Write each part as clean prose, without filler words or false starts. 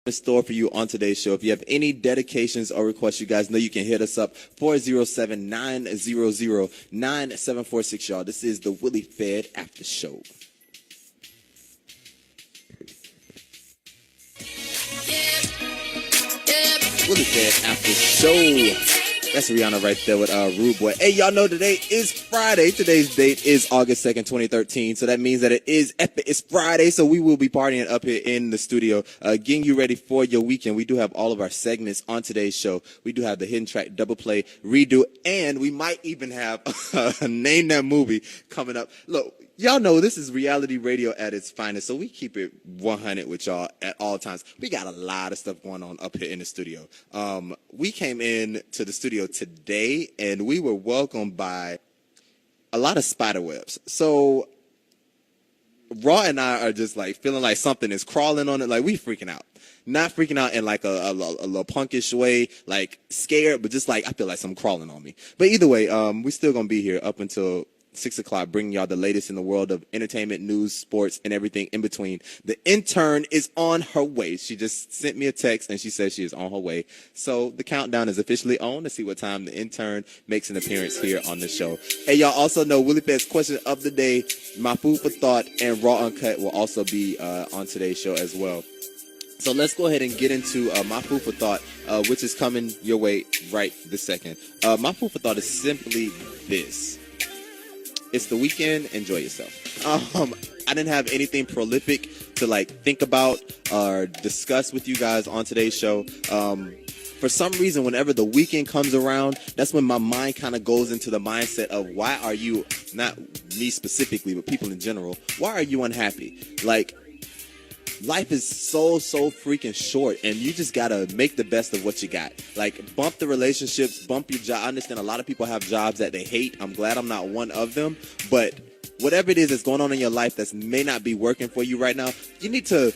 in store for you on today's show. If you have any dedications or requests, you guys know you can hit us up 407-900-9746, y'all. This is the Willie Fed Aftershow. Willie Fed Aftershow. That's Rihanna right there with Rude Boy. Hey, y'all know today is Friday. Today's date is August 2nd, 2013. So that means that it is epic. It's Friday, so we will be partying up here in the studio, getting you ready for your weekend. We do have all of our segments on today's show. We do have the hidden track, double play, redo, and we might even have Name That Movie coming up. Look, y'all know this is reality radio at its finest, so we keep it 100 with y'all at all times. We got a lot of stuff going on up here in the studio. We came in to the studio today, and we were welcomed by a lot of spider webs. So Raw and I are just like feeling like something is crawling on it. Like we freaking out. Not freaking out in like a little punkish way, like scared, but just like I feel like something crawling on me. But either way, we still gonna be here up until 6 o'clock, bringing y'all the latest in the world of entertainment, news, sports, and everything in between. The intern is on her way. She just sent me a text, and she says she is on her way. So the countdown is officially on to see what time the intern makes an appearance here on the show. Hey, y'all also know Willie Fed's question of the day, my food for thought, and Raw Uncut will also be on today's show as well. So let's go ahead and get into my food for thought, which is coming your way right this second. My food for thought is simply this. It's the weekend. Enjoy yourself. I didn't have anything prolific to like think about or discuss with you guys on today's show. For some reason, whenever the weekend comes around, that's when my mind kind of goes into the mindset of why are you, not me specifically, but people in general, why are you unhappy? Like, life is so freaking short, and you just gotta make the best of what you got. Like, bump the relationships, bump your job. I understand a lot of people have jobs that they hate. I'm glad I'm not one of them. But whatever it is that's going on in your life that may not be working for you right now, you need to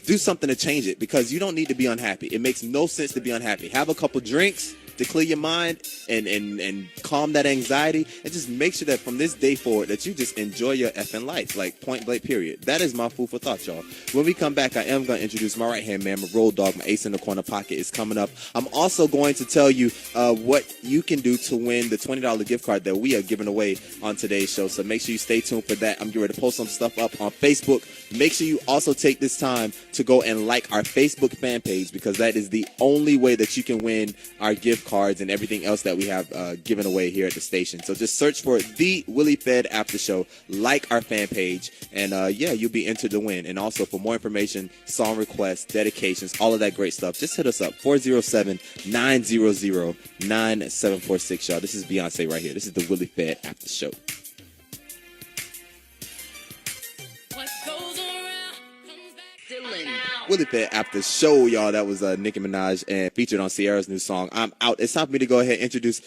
do something to change it, because you don't need to be unhappy. It makes no sense to be unhappy. Have a couple drinks to clear your mind and calm that anxiety, and just make sure that from this day forward that you just enjoy your effing life, like point blank period. That is my food for thought, y'all. When we come back, I am going to introduce my right hand man, my road dog, my ace in the corner pocket is coming up. I'm also going to tell you what you can do to win the $20 gift card that we are giving away on today's show, so make sure you stay tuned for that. I'm getting ready to post some stuff up on Facebook. Make sure you also take this time to go and like our Facebook fan page, because that is the only way that you can win our gift cards and everything else that we have given away here at the station. So just search for the Willie Fed After Show, like our fan page, and yeah, you'll be entered to win. And also for more information, song requests, dedications, all of that great stuff, just hit us up, 407-900-9746, y'all. This is Beyonce right here. This is the Willie Fed After Show. Willie Fed After Show, y'all. That was Nicki Minaj and featured on Ciara's new song, I'm Out. It's time for me to go ahead and introduce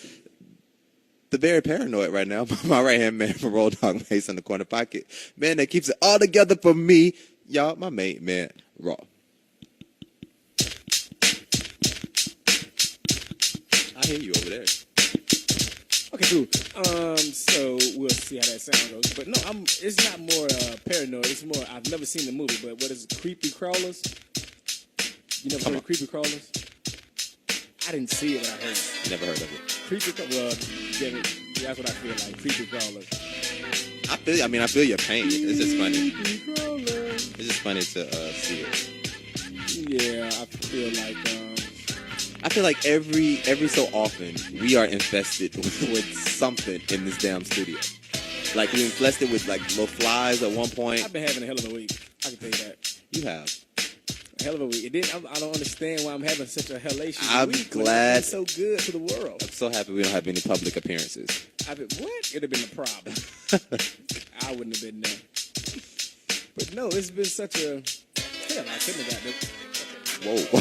the very paranoid right now, my right-hand man from Roll Dog Mace in the corner pocket. Man, that keeps it all together for me. Y'all, my mate, man, Raw. I hear you over there. Okay, cool. So we'll see how that sound goes. But no, it's not more paranoid. It's more, I've never seen the movie, but what is it, Creepy Crawlers? You never heard of Creepy Crawlers? I didn't see it, but I heard it. Never heard of it. Well, that's what I feel like, Creepy Crawlers. I feel your pain. It's just funny. It's just funny to see it. Yeah, I feel like every so often we are infested with something in this damn studio. Like we infested with like little flies at one point. I've been having a hell of a week. I can tell you that. You have. A hell of a week. I don't understand why I'm having such a hellacious week. Glad. It's so good to the world. I'm so happy we don't have any public appearances. What? It'd have been a problem. I wouldn't have been there. But no, it's been such a hell. I couldn't have got it. Whoa.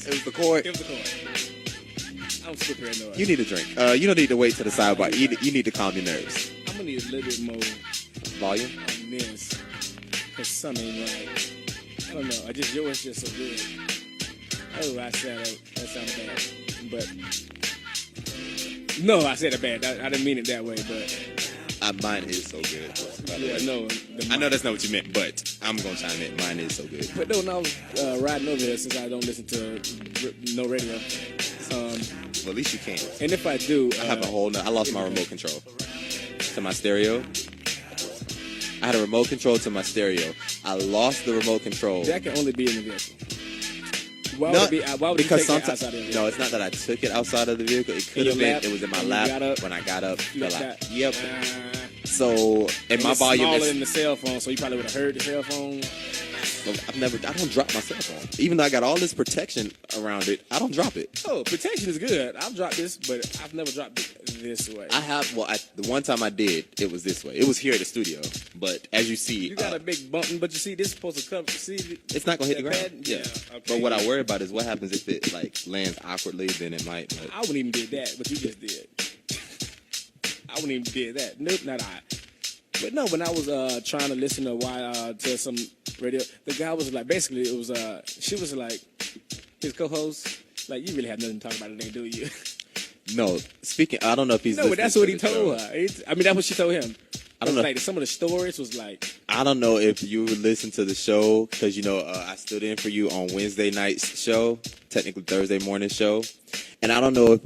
It was the cord. It was the cord. I'm super paranoid. You need a drink. You don't need to wait to the sidebar. You need to calm your nerves. I'm gonna need a little bit more volume on this, cause something ain't right. I don't know. Yours just so good. Oh, I said that sounded bad, but no, I said it bad. I didn't mean it that way, but mine is so good. Yeah, no. I know that's not what you meant, but I I'm gonna chime in. Mine is so good. But no, when I was riding over here, since I don't listen to no radio, Well, at least you can. and if I do, I have a whole. I lost my remote control to my stereo. I had a remote control to my stereo. I lost the remote control. that can only be in the vehicle. Why No, would, why would you because take that sometimes outside of the no, vehicle? it's not that I took it outside of the vehicle. It could your have been. lap? It was in my When you lap got up? when I got up. You Fell left out. that? Yep. So and my It's volume smaller is. than the cell phone, so you probably would have heard the cell phone. I don't drop my cell phone. Even though I got all this protection around it, I don't drop it. Oh, protection is good. I've dropped this, but I've never dropped it this way. I have. Well, the one time I did, it was this way. It was here at the studio. But as you see, You got a big bump, but you see, this is supposed to cover. See, it's not gonna hit the that ground. pad? Yeah. Okay. But what I worry about is what happens if it like lands awkwardly. Then it might. Like, I wouldn't even did that, but you just did. I wouldn't even did that. Nope, not I. But no, when I was trying to listen to some radio, the guy was like, basically, it was she was like, his co-host, like, you really have nothing to talk about today, do you? no. Speaking, I don't know if he's. No, but that's listening what to he the told show. her. I mean, that's what she told him. I don't know. Like some of the stories was like, I don't know if you would listen to the show because I stood in for you on Wednesday night's show, technically Thursday morning show, and I don't know if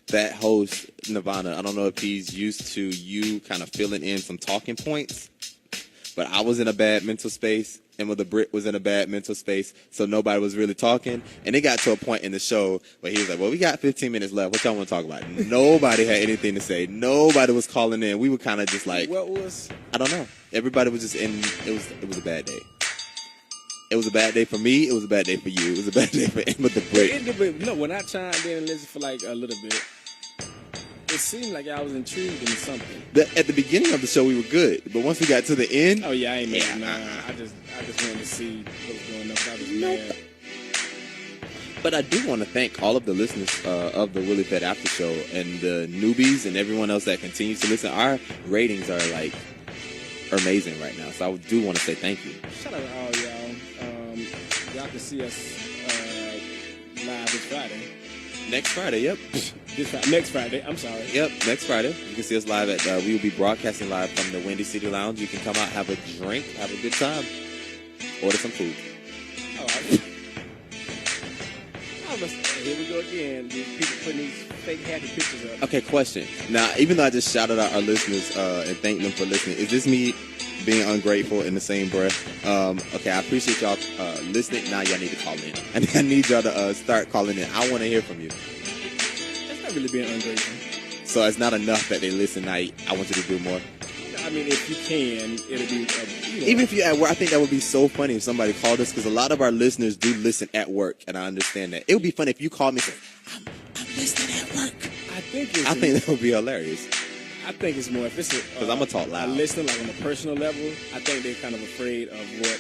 that host Nirvana, I don't know if he's used to you kind of filling in some talking points, but I was in a bad mental space. And the Brit was in a bad mental space, so nobody was really talking. And it got to a point in the show where he was like, well, we got 15 minutes left. What y'all want to talk about? Nobody had anything to say. Nobody was calling in. We were kind of just like, what was? I don't know. Everybody was just in. It was a bad day. It was a bad day for me. It was a bad day for you. It was a bad day for Emma the Brit. No, when I chimed in and listened for like a little bit, it seemed like I was intrigued in something. At the beginning of the show, we were good, but once we got to the end, Oh yeah, I ain't mad. Yeah, Nah, I just wanted to see what was going on. 'Cause I was mad. But I do want to thank all of the listeners of the Willie Fed Aftershow and the newbies and everyone else that continues to listen. Our ratings are like amazing right now, so I do want to say thank you. Shout out to all y'all. Y'all can see us live this Friday. Next Friday, yep. Next Friday. I'm sorry. Yep, next Friday. You can see us live at, we will be broadcasting live from the Windy City Lounge. You can come out, have a drink, have a good time, order some food. Here we go again. These people putting these fake happy pictures up. Okay, question. Now, even though I just shouted out our listeners and thanked them for listening, is this me being ungrateful in the same breath? Okay, I appreciate y'all listening. Now y'all need to call in. I need y'all to start calling in. I want to hear from you. That's not really being ungrateful. So it's not enough that they listen. Now I want you to do more. I mean, if you can, it'll be... Even if you're at work, I think that would be so funny if somebody called us, because a lot of our listeners do listen at work, and I understand that. It would be funny if you called me and said, I'm listening at work. I think that would be hilarious. I think it's more if it's because I'm gonna talk loud. I listen like on a personal level. I think they're kind of afraid of what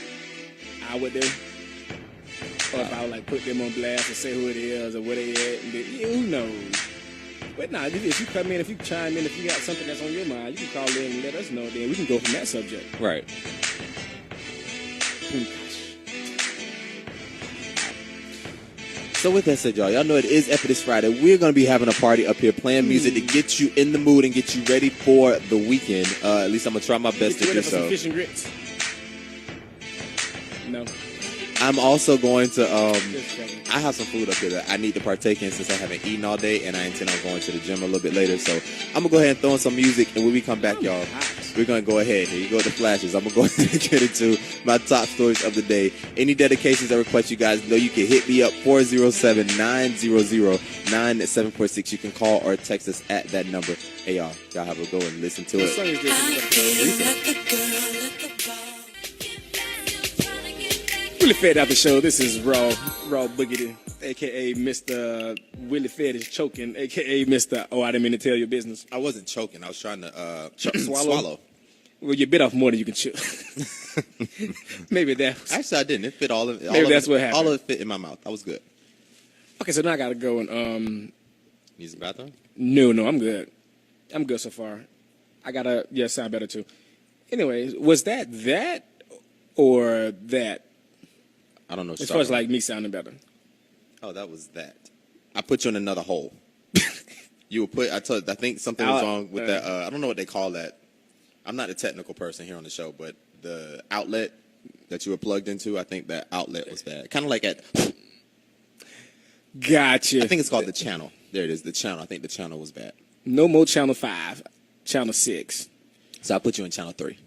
I would do, or if I would like put them on blast or say who it is or where they at. And who knows? But nah, if you come in, if you chime in, if you got something that's on your mind, you can call in and let us know. Then we can go from that subject. Right. So with that said, y'all know it is Epic this Friday. We're going to be having a party up here, playing music to get you in the mood and get you ready for the weekend. At least I'm going to try my best to do so. Some fish and grits? No. I'm also going to, I have some food up here that I need to partake in since I haven't eaten all day, and I intend on going to the gym a little bit later. So I'm going to go ahead and throw in some music, and when we come back, y'all, we're going to go ahead. Here you go with the flashes. I'm going to go ahead and get into my top stories of the day. Any dedications or requests, you guys know you can hit me up, 407-900-9746. You can call or text us at that number. Hey, y'all have a go and listen to it. Willie Fed Aftershow. This is Raw Boogity, a.k.a. Mr. Willie Fed is choking, a.k.a. Mr. Oh, I didn't mean to tell your business. I wasn't choking. I was trying to swallow. Well, you bit off more than you can chew. Maybe that was... Actually, I didn't. It fit all of it. Maybe that's what happened. All of it fit in my mouth. I was good. Okay, so now I got to go and... Use the bathroom? No, I'm good. I'm good so far. I got to... Yeah, sound better too. Anyways, was that or that? I don't know. As far as like me sounding better. Oh, that was that. I put you in another hole. I think something was wrong with that. I don't know what they call that. I'm not a technical person here on the show, but the outlet that you were plugged into. I think that outlet was bad. Kind of like at. Gotcha. I think it's called the channel. There it is, the channel. I think the channel was bad. No more channel 5, channel 6. So I put you in channel 3.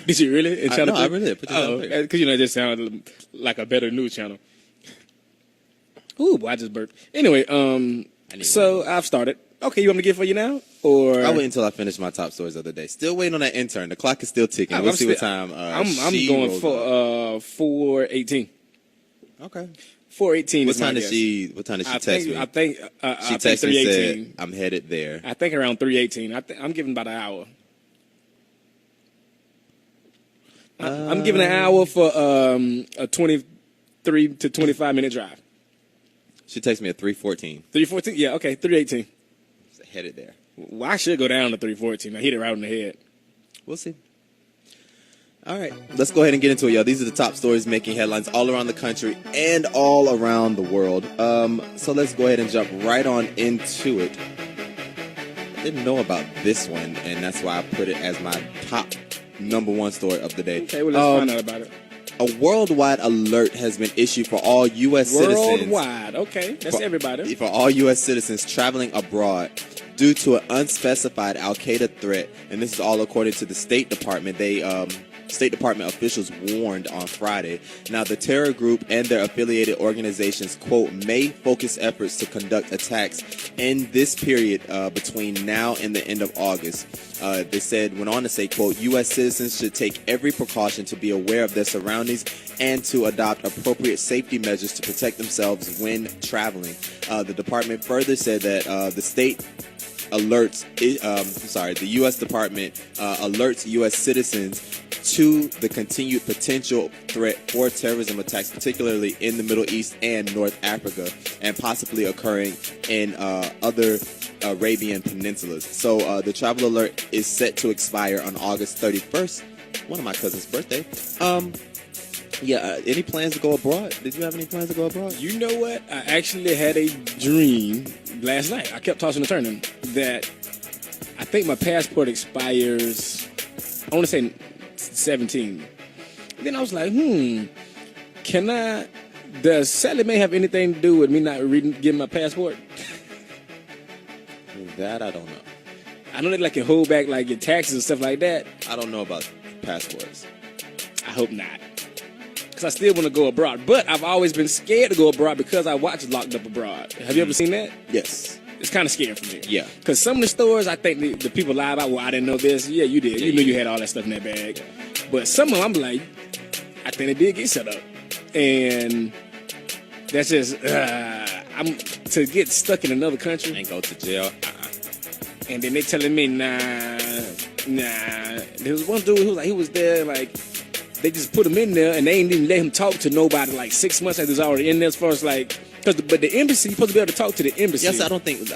Did you really? In channel 3? I really did. Put you in channel 3. Because it just sounded like a better news channel. Ooh, boy, I just burped. Anyway, so I've started. Okay, you want me to get it for you now? Or I'll wait until I finish my top stories of the day. Still waiting on that intern. The clock is still ticking. We'll see what time. I'm going for 4:18. Okay. 4:18. What time did she text me? I think she texted me and said, "I'm headed there." I think around 3:18. I'm giving about an hour. I'm giving an hour for a 23 to 25 minute drive. She texted me at 3:14. 3:14? Yeah, okay, 3:18. Headed there. Well, I should go down to 3:14. I hit it right in the head. We'll see. All right, let's go ahead and get into it, y'all. These are the top stories making headlines all around the country and all around the world. So let's go ahead and jump right on into it. I didn't know about this one, and that's why I put it as my top #1 story of the day. Okay, well, let's find out about it. A worldwide alert has been issued for all U.S. citizens. Worldwide, okay. That's everybody. For all U.S. citizens traveling abroad due to an unspecified al-Qaeda threat, and this is all according to the State Department. State Department officials warned on Friday. Now, the terror group and their affiliated organizations, quote, may focus efforts to conduct attacks in this period between now and the end of August. They went on to say, quote, U.S. citizens should take every precaution to be aware of their surroundings and to adopt appropriate safety measures to protect themselves when traveling. The department further said that the U.S. Department alerts U.S. citizens to the continued potential threat for terrorism attacks, particularly in the Middle East and North Africa, and possibly occurring in other Arabian peninsulas. So the travel alert is set to expire on August 31st, one of my cousin's birthday. Any plans to go abroad? Did you have any plans to go abroad? You know what? I actually had a dream last night. I kept tossing and turning that I think my passport expires, I want to say 17. Then I was like, does Sally Mae have anything to do with me not getting my passport? That I don't know. I know that can hold back your taxes and stuff like that. I don't know about passports. I hope not. Because I still want to go abroad. But I've always been scared to go abroad because I watched Locked Up Abroad. Have you ever seen that? Yes. It's kind of scary for me. Yeah. Because some of the stores, I think the people lie about, well, I didn't know this. Yeah, you did. You knew you had all that stuff in that bag. Yeah. But some of them, I'm like, I think they did get set up. And that's just, to get stuck in another country. And go to jail. And then they telling me, nah. There was one dude who was there, they just put him in there and they ain't even let him talk to nobody 6 months after he was already in there as far as but the embassy, you're supposed to be able to talk to the embassy. Yes, I don't think.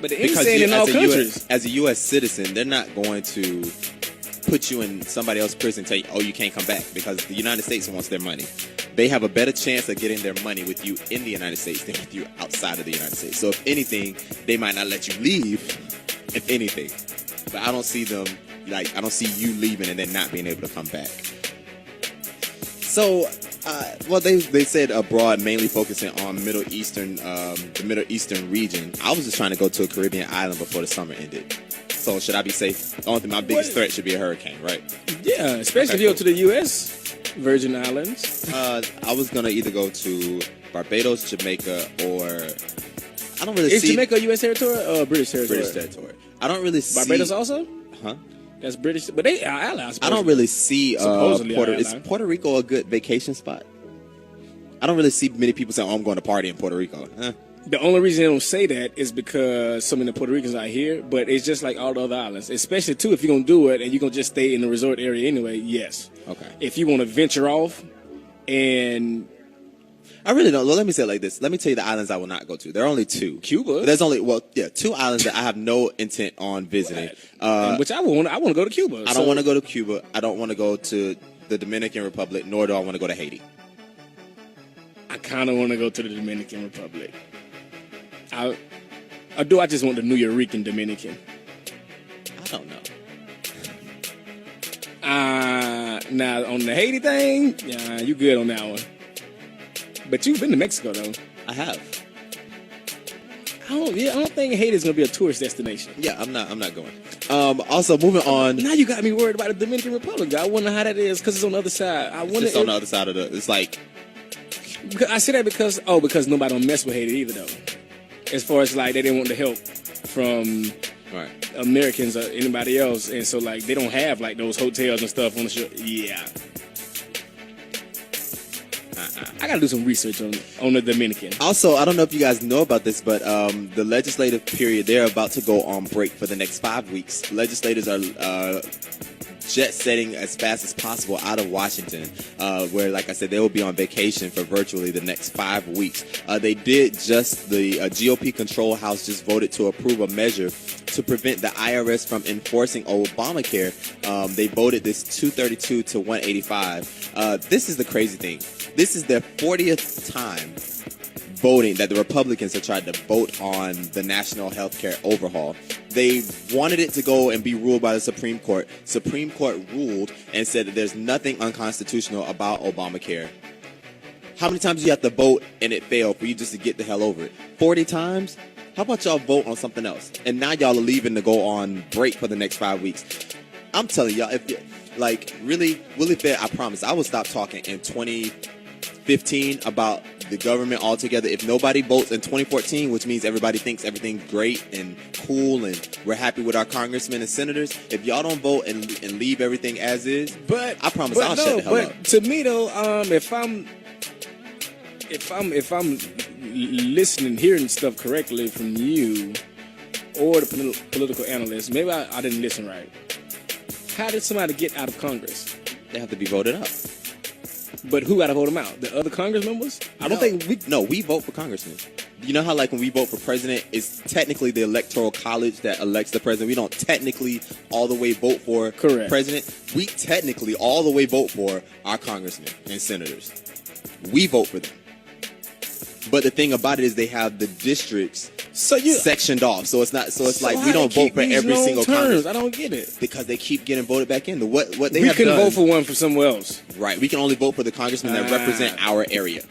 But the embassy ain't in all countries. As a U.S. citizen, they're not going to put you in somebody else's prison and tell you, oh, you can't come back, because the United States wants their money. They have a better chance of getting their money with you in the United States than with you outside of the United States. So if anything, they might not let you leave, if anything. But I don't see them, I don't see you leaving and then not being able to come back. So, they said abroad, mainly focusing on the Middle Eastern region. I was just trying to go to a Caribbean island before the summer ended. So should I be safe? The only thing, my biggest threat should be a hurricane, right? Yeah, especially if you go to the U.S. Virgin Islands. I was gonna either go to Barbados, Jamaica, or I don't really see. Is Jamaica a U.S. territory or British territory? British territory. I don't really see. Barbados also? Huh? That's British, but they are allies. I don't really see is Puerto Rico a good vacation spot? I don't really see many people saying, "Oh, I'm going to party in Puerto Rico." The only reason they don't say that is because so many Puerto Ricans are here, but it's just like all the other islands. Especially, too, if you're going to do it and you're going to just stay in the resort area anyway, yes. Okay. If you want to venture off and... I really don't. Well, let me say it like this. Let me tell you the islands I will not go to. There are only 2. Cuba? There's only, 2 islands that I have no intent on visiting. Which I want to go to Cuba. I don't want to go to Cuba. I don't want to go to the Dominican Republic, nor do I want to go to Haiti. I kind of want to go to the Dominican Republic. Or do I just want the New Yorican Dominican? I don't know. Now on the Haiti thing, you good on that one. But you've been to Mexico though. I have. I don't think Haiti is gonna be a tourist destination. Yeah, I'm not going. Also, moving on. Now you got me worried about the Dominican Republic. I wonder how that is because it's on the other side. It's on the other side of it's like. I say that because nobody don't mess with Haiti either though. As far as like they didn't want the help from Americans or anybody else, and so like they don't have like those hotels and stuff on the shore. Yeah. I gotta do some research on the Dominican. Also, I don't know if you guys know about this, but the legislative period, they're about to go on break for the next 5 weeks. Legislators are jet setting as fast as possible out of Washington, where, like I said, they will be on vacation for virtually the next 5 weeks. The GOP control House just voted to approve a measure to prevent the IRS from enforcing Obamacare. They voted this 232 to 185. This is the crazy thing. This is their 40th time voting that the Republicans have tried to vote on the national health care overhaul. They wanted it to go and be ruled by the Supreme Court. Supreme Court ruled and said that there's nothing unconstitutional about Obamacare. How many times do you have to vote and it failed for you just to get the hell over it? 40 times? How about y'all vote on something else? And now y'all are leaving to go on break for the next 5 weeks. I'm telling y'all, if you, like, really, Willie Fed, I promise, I will stop talking in 2015 about the government altogether. If nobody votes in 2014, which means everybody thinks everything's great and cool and we're happy with our congressmen and senators, if y'all don't vote and leave everything as is, I promise I'll shut the hell up. To me though, if I'm listening, hearing stuff correctly from you or the political analyst, maybe I didn't listen right. How did somebody get out of Congress? They have to be voted up. But who got to vote them out? The other Congress members? We vote for congressmen. You know how like when we vote for president, it's technically the electoral college that elects the president. We don't technically all the way vote for president. We technically all the way vote for our congressmen and senators. We vote for them. But the thing about it is they have the districts sectioned off. So it's not. So it's like we don't vote for every single congressman. I don't get it. Because they keep getting voted back in. We can vote for one from somewhere else. Right. We can only vote for the congressmen that represent our area.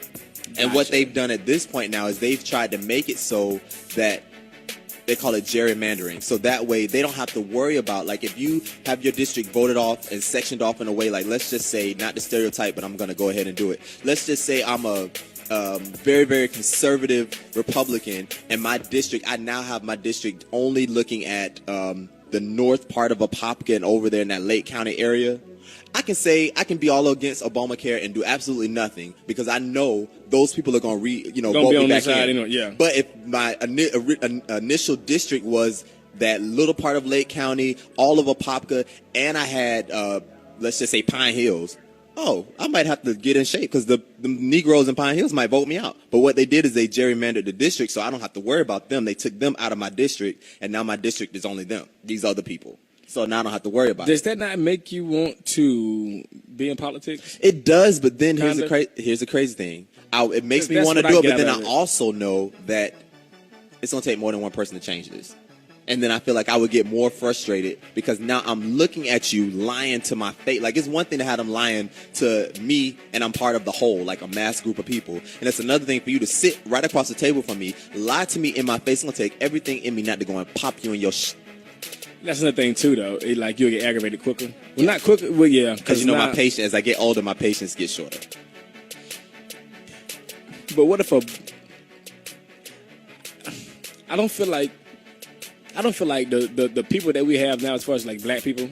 And what they've done at this point now is they've tried to make it so that they call it gerrymandering. So that way they don't have to worry about, like, if you have your district voted off and sectioned off in a way, like, let's just say, not the stereotype, but I'm going to go ahead and do it. Let's just say I'm a very, very conservative Republican, and my district, I now have my district only looking at the north part of Apopka and over there in that Lake County area. I can say I can be all against Obamacare and do absolutely nothing because I know those people are going to vote me back in. But if my initial district was that little part of Lake County, all of Apopka, and I had let's just say Pine Hills, I might have to get in shape because the Negroes in Pine Hills might vote me out. But what they did is they gerrymandered the district, so I don't have to worry about them. They took them out of my district, and now my district is only them, these other people. So now I don't have to worry about it. Does that not make you want to be in politics? It does, but then here's the crazy thing. It makes me want to do it, but then I also know that it's going to take more than one person to change this. And then I feel like I would get more frustrated because now I'm looking at you lying to my face. Like, it's one thing to have them lying to me and I'm part of the whole, like a mass group of people. And it's another thing for you to sit right across the table from me, lie to me in my face. I'm going to take everything in me not to go and pop you in your That's another thing, too, though. Like, you'll get aggravated quicker. Well, not quicker. Well, yeah. Because, my patience, as I get older, my patience gets shorter. But what if I don't feel like the people that we have now, as far as like black people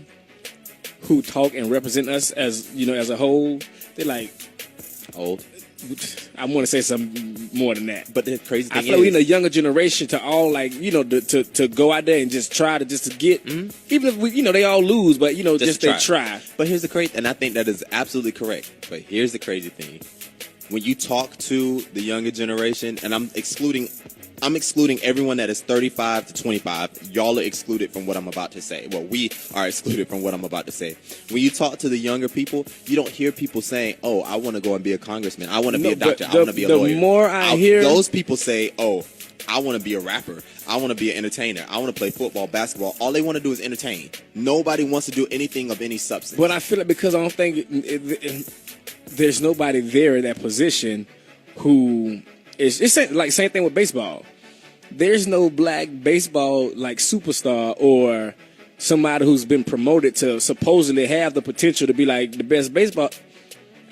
who talk and represent us as as a whole, they're like old. I want to say something more than that. But the crazy thing I feel like we need a younger generation to all to go out there and just try to get even if we they all lose, but they try. But here's the crazy, and I think that is absolutely correct. But here's the crazy thing: when you talk to the younger generation, and I'm excluding I'm excluding everyone that is 35 to 25. Y'all are excluded from what I'm about to say. Well, we are excluded from what I'm about to say. When you talk to the younger people, you don't hear people saying, "Oh, I want to go and be a congressman. I want to be a doctor. I want to be a lawyer." The more I hear those people say, "Oh, I want to be a rapper. I want to be an entertainer. I want to play football, basketball." All they want to do is entertain. Nobody wants to do anything of any substance. But I feel it because I don't think there's nobody there in that position who is. It's like same thing with baseball. There's no black baseball like superstar or somebody who's been promoted to supposedly have the potential to be like the best baseball.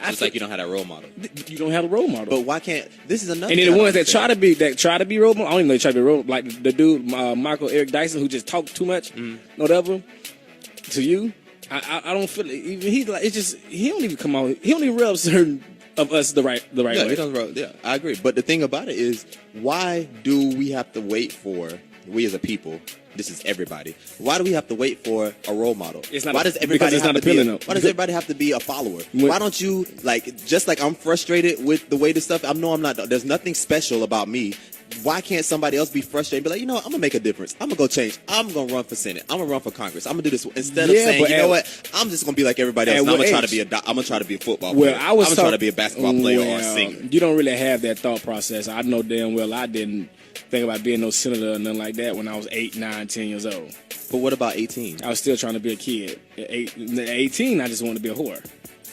It's like you don't have that role model. You don't have a role model. But why can't this is another? And then the ones that try to be role model, I don't even know they try to be role, like the dude Michael Eric Dyson who just talked too much, whatever. To you, I don't feel it. Even he's like it's just he don't even come out. He only rubs certain of us the right yeah, way. He doesn't rub, yeah, I agree. But the thing about it is, why do we have to wait for we as a people? This is everybody. Why do we have to wait for a role model? Why does everybody have to be a follower? Why don't you just like I'm frustrated with the way this stuff? I'm not. There's nothing special about me. Why can't somebody else be frustrated and be like, you know what, I'm gonna make a difference. I'm gonna go change. I'm gonna run for Senate. I'm gonna run for Congress. I'm gonna do this instead of saying, you know what, I'm just gonna be like everybody else. I'm gonna try to be I'm gonna try to be a football player. I'm gonna try to be a basketball player or a singer. You don't really have that thought process. I know damn well I didn't think about being no senator or nothing like that when I was 8, 9, 10 years old. But what about 18? I was still trying to be a kid. At 18, I just wanted to be a whore.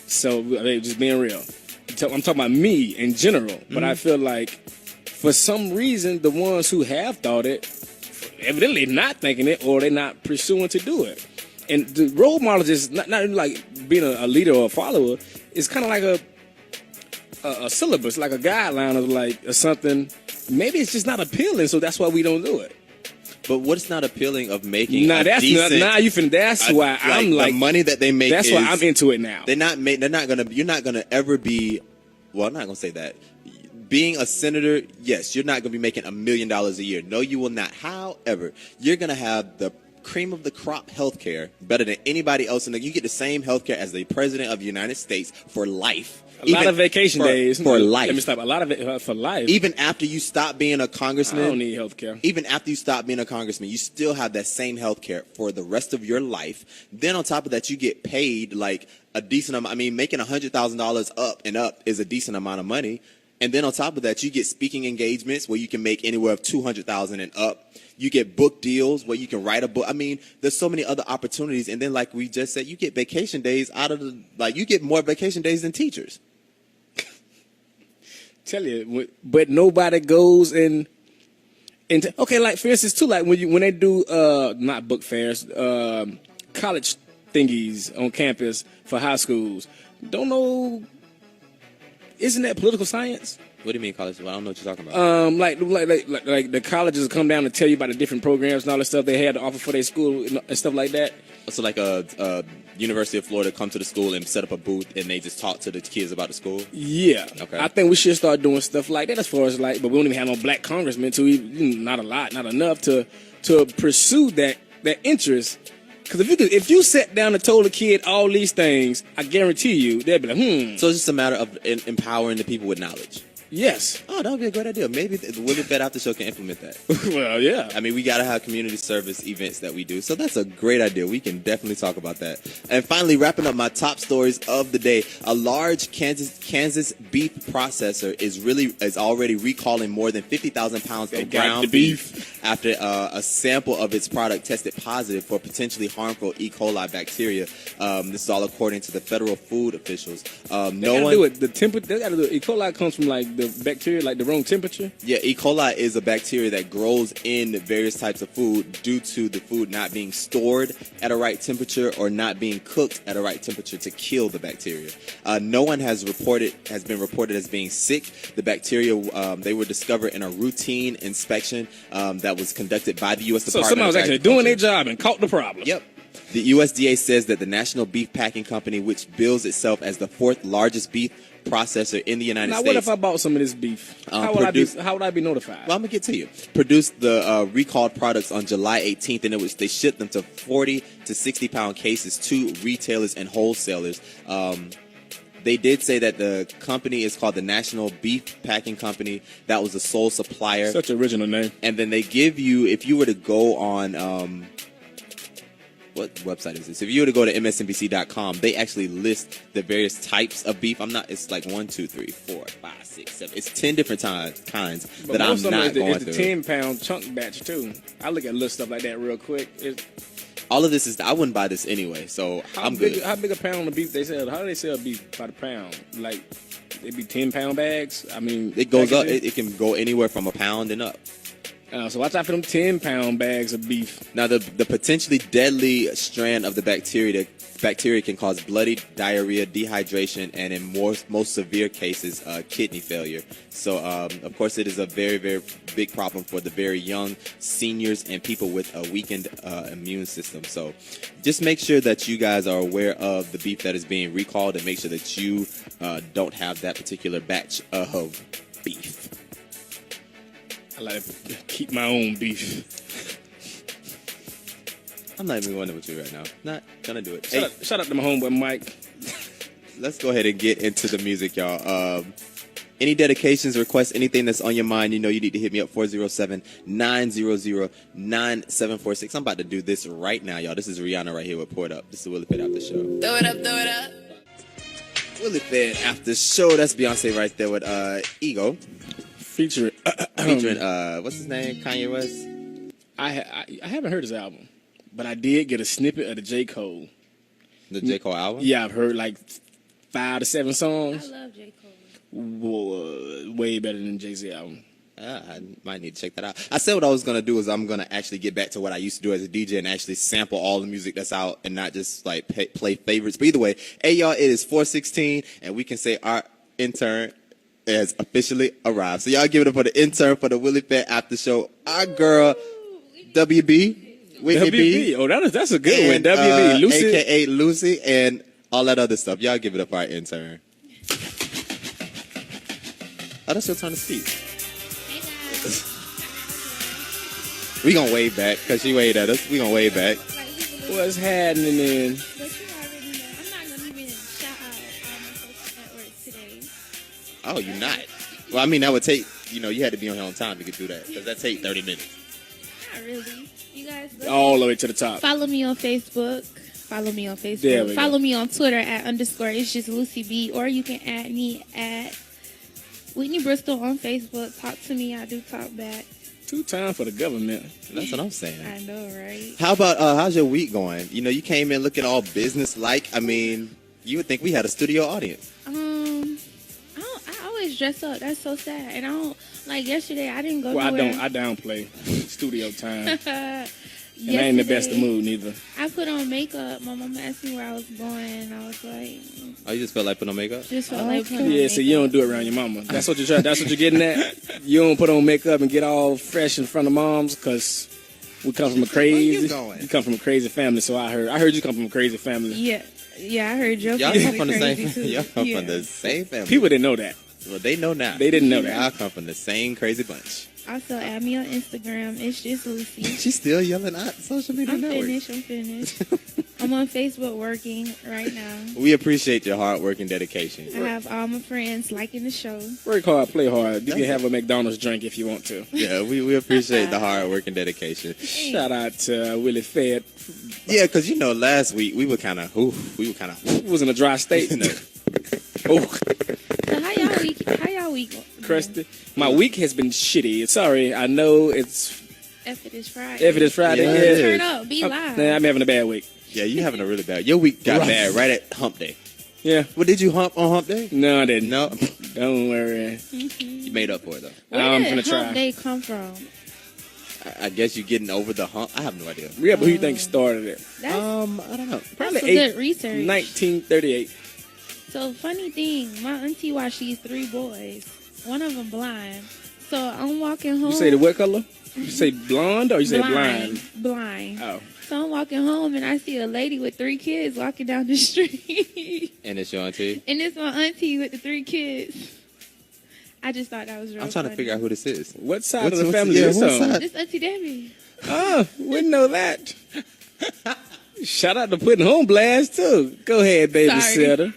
So just being real. I'm talking about me in general. But I feel like for some reason, the ones who have thought it, evidently not thinking it or they're not pursuing to do it. And the role model is not like being a leader or a follower. It's kind of like a syllabus, like a guideline of like or something. Maybe it's just not appealing, so that's why we don't do it. But what's not appealing of making why I'm like the money that they make. That's why I'm into it now. You're not gonna ever be. Well, I'm not gonna say that. Being a senator, yes, you're not gonna be making $1 million a year. No, you will not. However, you're gonna have the cream of the crop health care better than anybody else. You get the same health care as the president of the United States for life. A lot of vacation days for life. Let me stop. A lot of it for life. Even after you stop being a congressman, I don't need health care. Even after you stop being a congressman, you still have that same health care for the rest of your life. Then on top of that, you get paid like a decent amount. I mean, making $100,000 up and up is a decent amount of money. And then on top of that, you get speaking engagements where you can make anywhere of $200,000 and up. You get book deals where you can write a book. I mean, there's so many other opportunities. And then, like we just said, you get vacation days you get more vacation days than teachers. Tell you, but nobody goes and okay, like for instance, too, like when they do not book fairs, college thingies on campus for high schools. Don't know. Isn't that political science? What do you mean college? Well, I don't know what you're talking about. Like the colleges come down to tell you about the different programs and all the stuff they had to offer for their school and stuff like that. So like a University of Florida come to the school and set up a booth and they just talk to the kids about the school? Yeah. Okay. I think we should start doing stuff like that as far as but we don't even have no black congressmen not enough to pursue that interest. Because if you sat down and told a kid all these things, I guarantee you they'd be like, So it's just a matter of empowering the people with knowledge. Yes. Oh, that would be a great idea. Maybe the Willie Fed Aftershow can implement that. Well, yeah. I mean, we got to have community service events that we do. So that's a great idea. We can definitely talk about that. And finally, wrapping up my top stories of the day. A large Kansas beef processor is already recalling more than 50,000 pounds of ground beef after a sample of its product tested positive for potentially harmful E. coli bacteria. This is all according to the federal food officials. They got to do it. The temperature. They got to do it. E. coli comes from the bacteria, the wrong temperature? Yeah, E. coli is a bacteria that grows in various types of food due to the food not being stored at a right temperature or not being cooked at a right temperature to kill the bacteria. No one has been reported as being sick. The bacteria, they were discovered in a routine inspection that was conducted by the U.S. Department of Agriculture. So somebody was actually doing their job and caught the problem. Yep. The USDA says that the National Beef Packing Company, which bills itself as the 4th largest beef processor in the United States. Now, what if I bought some of this beef? How would I be notified? Well, I'm going to get to you. Produced the recalled products on July 18th, and they shipped them to 40 to 60 pound cases to retailers and wholesalers. They did say that the company is called the National Beef Packing Company. That was the sole supplier. Such an original name. And then they give you, if you were to go on, what website is this? If you were to go to msnbc.com, they actually list the various types of beef. It's like 1, 2, 3, 4, 5, 6, 7. It's 10 different kinds but that I'm not going through. It's the 10-pound chunk batch too. I look at little stuff like that real quick. All of this is, I wouldn't buy this anyway, so I'm good. How big a pound of beef they sell? How do they sell beef by the pound? Like, it be 10-pound bags? I mean, it goes up. It can go anywhere from a pound and up. So watch out for them 10-pound bags of beef. Now, the potentially deadly strand of the bacteria can cause bloody diarrhea, dehydration, and in most severe cases, kidney failure. So, of course, it is a very, very big problem for the very young, seniors, and people with a weakened immune system. So just make sure that you guys are aware of the beef that is being recalled and make sure that you don't have that particular batch of beef. I like to keep my own beef. I'm not even going with you right now. Not gonna do it. Shout out to my homeboy Mike. Let's go ahead and get into the music, y'all. Any dedications, requests, anything that's on your mind, you need to hit me up, 407-900-9746. I'm about to do this right now, y'all. This is Rihanna right here with Pour It Up. This is the Willie Fed Aftershow. Throw it up, throw it up. Willie Fed Aftershow. That's Beyonce right there with Ego. Featuring, what's his name? Kanye West? I haven't heard his album, but I did get a snippet of the J. Cole. The J. Cole album? Yeah, I've heard like 5 to 7 songs. I love J. Cole. Way better than Jay-Z album. I might need to check that out. I said what I was going to do is I'm going to actually get back to what I used to do as a DJ and actually sample all the music that's out and not just like play favorites. But either way, hey, y'all, it is 4:16 and we can say our intern has officially arrived. So y'all give it up for the intern for the Willie Fed After Show. Our girl, WB. Whitney B. Oh, that's a good one. WB. Lucy. AKA Lucy and all that other stuff. Y'all give it up for our intern. Oh, that's your turn to speak. We gonna wave back because she waved at us. We gonna wave back. What's happening then? But you already know. I'm not going to even shout out all my social networks today. Oh, you're not? Well, I mean, that would take, you had to be on here on time to get through that because that take 30 minutes. Not really. You guys All the way to the top. follow me on Facebook. Follow me on Facebook. There we go. Follow me on Twitter @_ it's just Lucy B. Or you can add me at Whitney Bristol on Facebook. Talk to me. I do talk back. 2 times for the government. That's what I'm saying. I know, right? How about, how's your week going? You came in looking all business-like. I mean, you would think we had a studio audience. I always dress up. That's so sad. And I don't, like yesterday, I didn't go Well, nowhere. I downplay studio time. And I ain't in the best of mood neither. I put on makeup. My mama asked me where I was going, and I was like, Oh, you just felt like putting on makeup? just felt like putting on Yeah, makeup. so you don't do it around your mama. That's what you're getting at. You don't put on makeup and get all fresh in front of moms because we come from a crazy. going? You come from a crazy family, so I heard you come from a crazy family. Yeah, I heard your Y'all family come from the crazy same. too. Y'all come Yeah. from the same family. People didn't know that. Well, they know now. They didn't know that. Y'all come from the same crazy bunch. Also, add me on Instagram. It's just Lucy. She's still yelling at social media I'm networks. finished. I'm on Facebook working right now. We appreciate your hard work and dedication. I have all my friends liking the show. Work hard, play hard. You can have a McDonald's drink if you want to. Yeah, we appreciate the hard work and dedication. Shout out to Willie Fed. Yeah, because last week we were kind of It was in a dry state. Oh, So how y'all week? crusty. My week has been shitty. Sorry, I know it's. If it is Friday. If it is Friday, Yeah, yeah. it is. Turn up. Be live. Nah, I'm having a bad week. Yeah, you having a really bad. Your week got Rough. bad right at Hump Day. Yeah. Well, did you hump on Hump Day? No, I didn't. No, Don't worry. you made up for it though. Where I'm did gonna try. Hump Day come from? I guess you're getting over the hump. I have no idea. Yeah, but who you think started it? That's, I don't know. Probably that's some good research. 1938. So funny thing, my auntie watched these 3 boys. One of them blind. So I'm walking home. You say the what color? You say blonde or you say blind? Blind. Oh. So I'm walking home and I see a lady with 3 kids walking down the street. And it's your auntie. And it's my auntie with the 3 kids. I just thought that was real I'm trying to funny. figure out who this is. What side What's- of the what's- family yeah, is what this on? side? This Auntie Debbie. Oh, wouldn't know that. Shout out to putting home blast too. Go ahead, babysitter.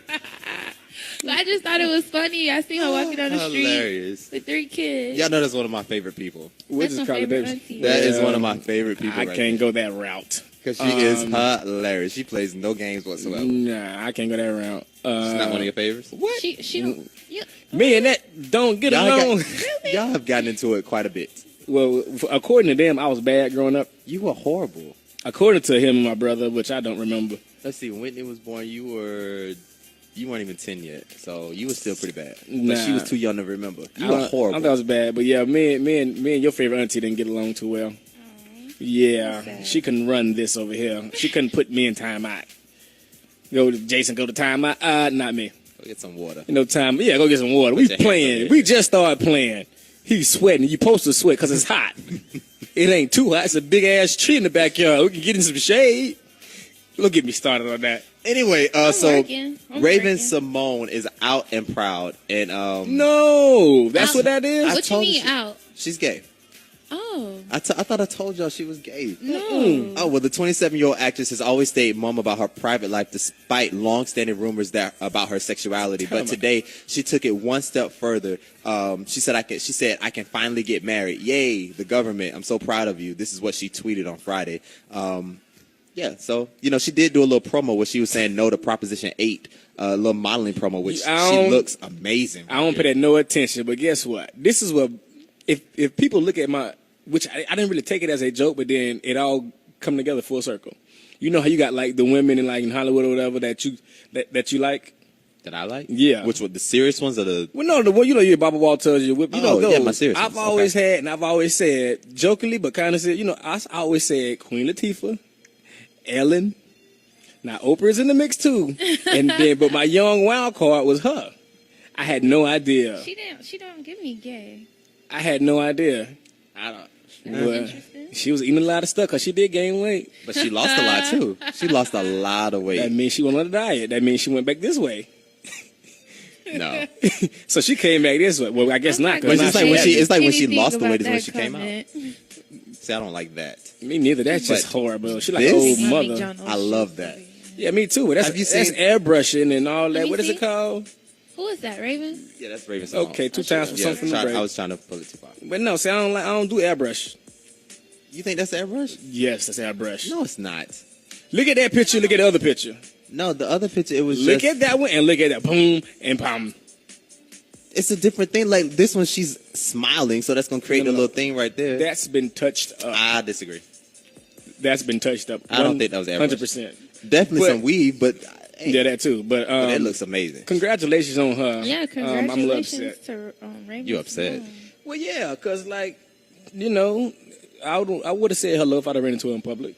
But I just thought it was funny. I seen her walking down the street Hilarious. with 3 kids. Y'all know that's one of my favorite people. Which That's is my Carly favorite Davis. auntie. That is one of my favorite people. I can't go that route. because she is hilarious. She plays no games whatsoever. She's Nah, I can't go that route. not one of your favorites. What? She don't. Yeah. Me and that don't get Y'all, along. y'all have gotten into it quite a bit. Well, according to them, I was bad growing up. You were horrible. According to him and my brother, which I don't remember. Let's see. When Whitney was born, you weren't even 10 yet, so you were still pretty bad. Nah. But she was too young to remember. You I were don't horrible. think I was bad, but yeah, me and your favorite auntie didn't get along too well. Yeah, Sad. she couldn't run this over here. She couldn't put me in timeout. Jason, go to timeout. Not me. Go get some water. You know, yeah, go get some water. We your hands playing. up We just started playing. He's sweating. You supposed to sweat because it's hot. It ain't too hot. It's a big ass tree in the backyard. We can get in some shade. Don't get me started on that. Anyway, I'm so working. I'm Raven working. Simone is out and proud, and No, that's what that is. I What you told mean you. out? she's gay. Oh I thought I told y'all she was gay. no. Oh, well, the 27-year-old actress has always stayed mum about her private life despite long-standing rumors about her sexuality. But today, she took it one step further. She said, I can finally get married. Yay, the government. I'm so proud of you. This is what she tweeted on Friday. Yeah, so, she did do a little promo where she was saying no to Proposition 8, a little modeling promo, which she looks amazing. I don't pay that no attention, but guess what? This is what, if people look at which I didn't really take it as a joke, but then it all come together full circle. You know how you got like the women in Hollywood or whatever that you like? That I like? Yeah. Which were the serious ones or the... Well, no, the one your Baba Wall tells you. Those. Yeah, my serious I've ones. always had, and I've always said, jokingly, but kind of said, I always said Queen Latifah, Ellen. Now Oprah's in the mix too, but my young wild card was her. I had no idea. She don't give me gay. I had no idea. I don't... That's Well, interesting. she was eating a lot of stuff because she did gain weight. But she lost a lot, too. She lost a lot of That weight. means she went on a diet. That means she went back this way. No. So she came back this way. Well, I guess not. 'cause But now it's like when has it's like when she Anything lost the about weight is when that she came out. comment. See, I don't like that. it. Me neither. That's just But horrible. She like this- old Mommy mother. John I love that. Yeah, me too. But that's Have you that's seen- airbrushing and all Let that. me What is see. it called? Who is that, Raven? Yeah, that's Raven Simone. Okay, 2 times for Yeah, something from the break. I was trying to pull it too far. But no, see, I don't do airbrush. You think that's airbrush? Yes, that's airbrush. No, it's not. Look at that picture. Look at the other picture. No, the other picture, it was Look just... at that one and look at that. Boom and pom. It's a different thing. Like, this one, she's smiling, so that's going to create No, a no. little thing right there. That's been touched up. I disagree. That's been touched up. I don't think that was airbrush. 100%. Definitely But- some weave, but... Hey, Yeah, that too. But it looks amazing. congratulations on her. Yeah, I'm a little congratulations upset. to Raven. You upset? Simone. Well, yeah, because, I would have said hello if I'd have ran into her in public.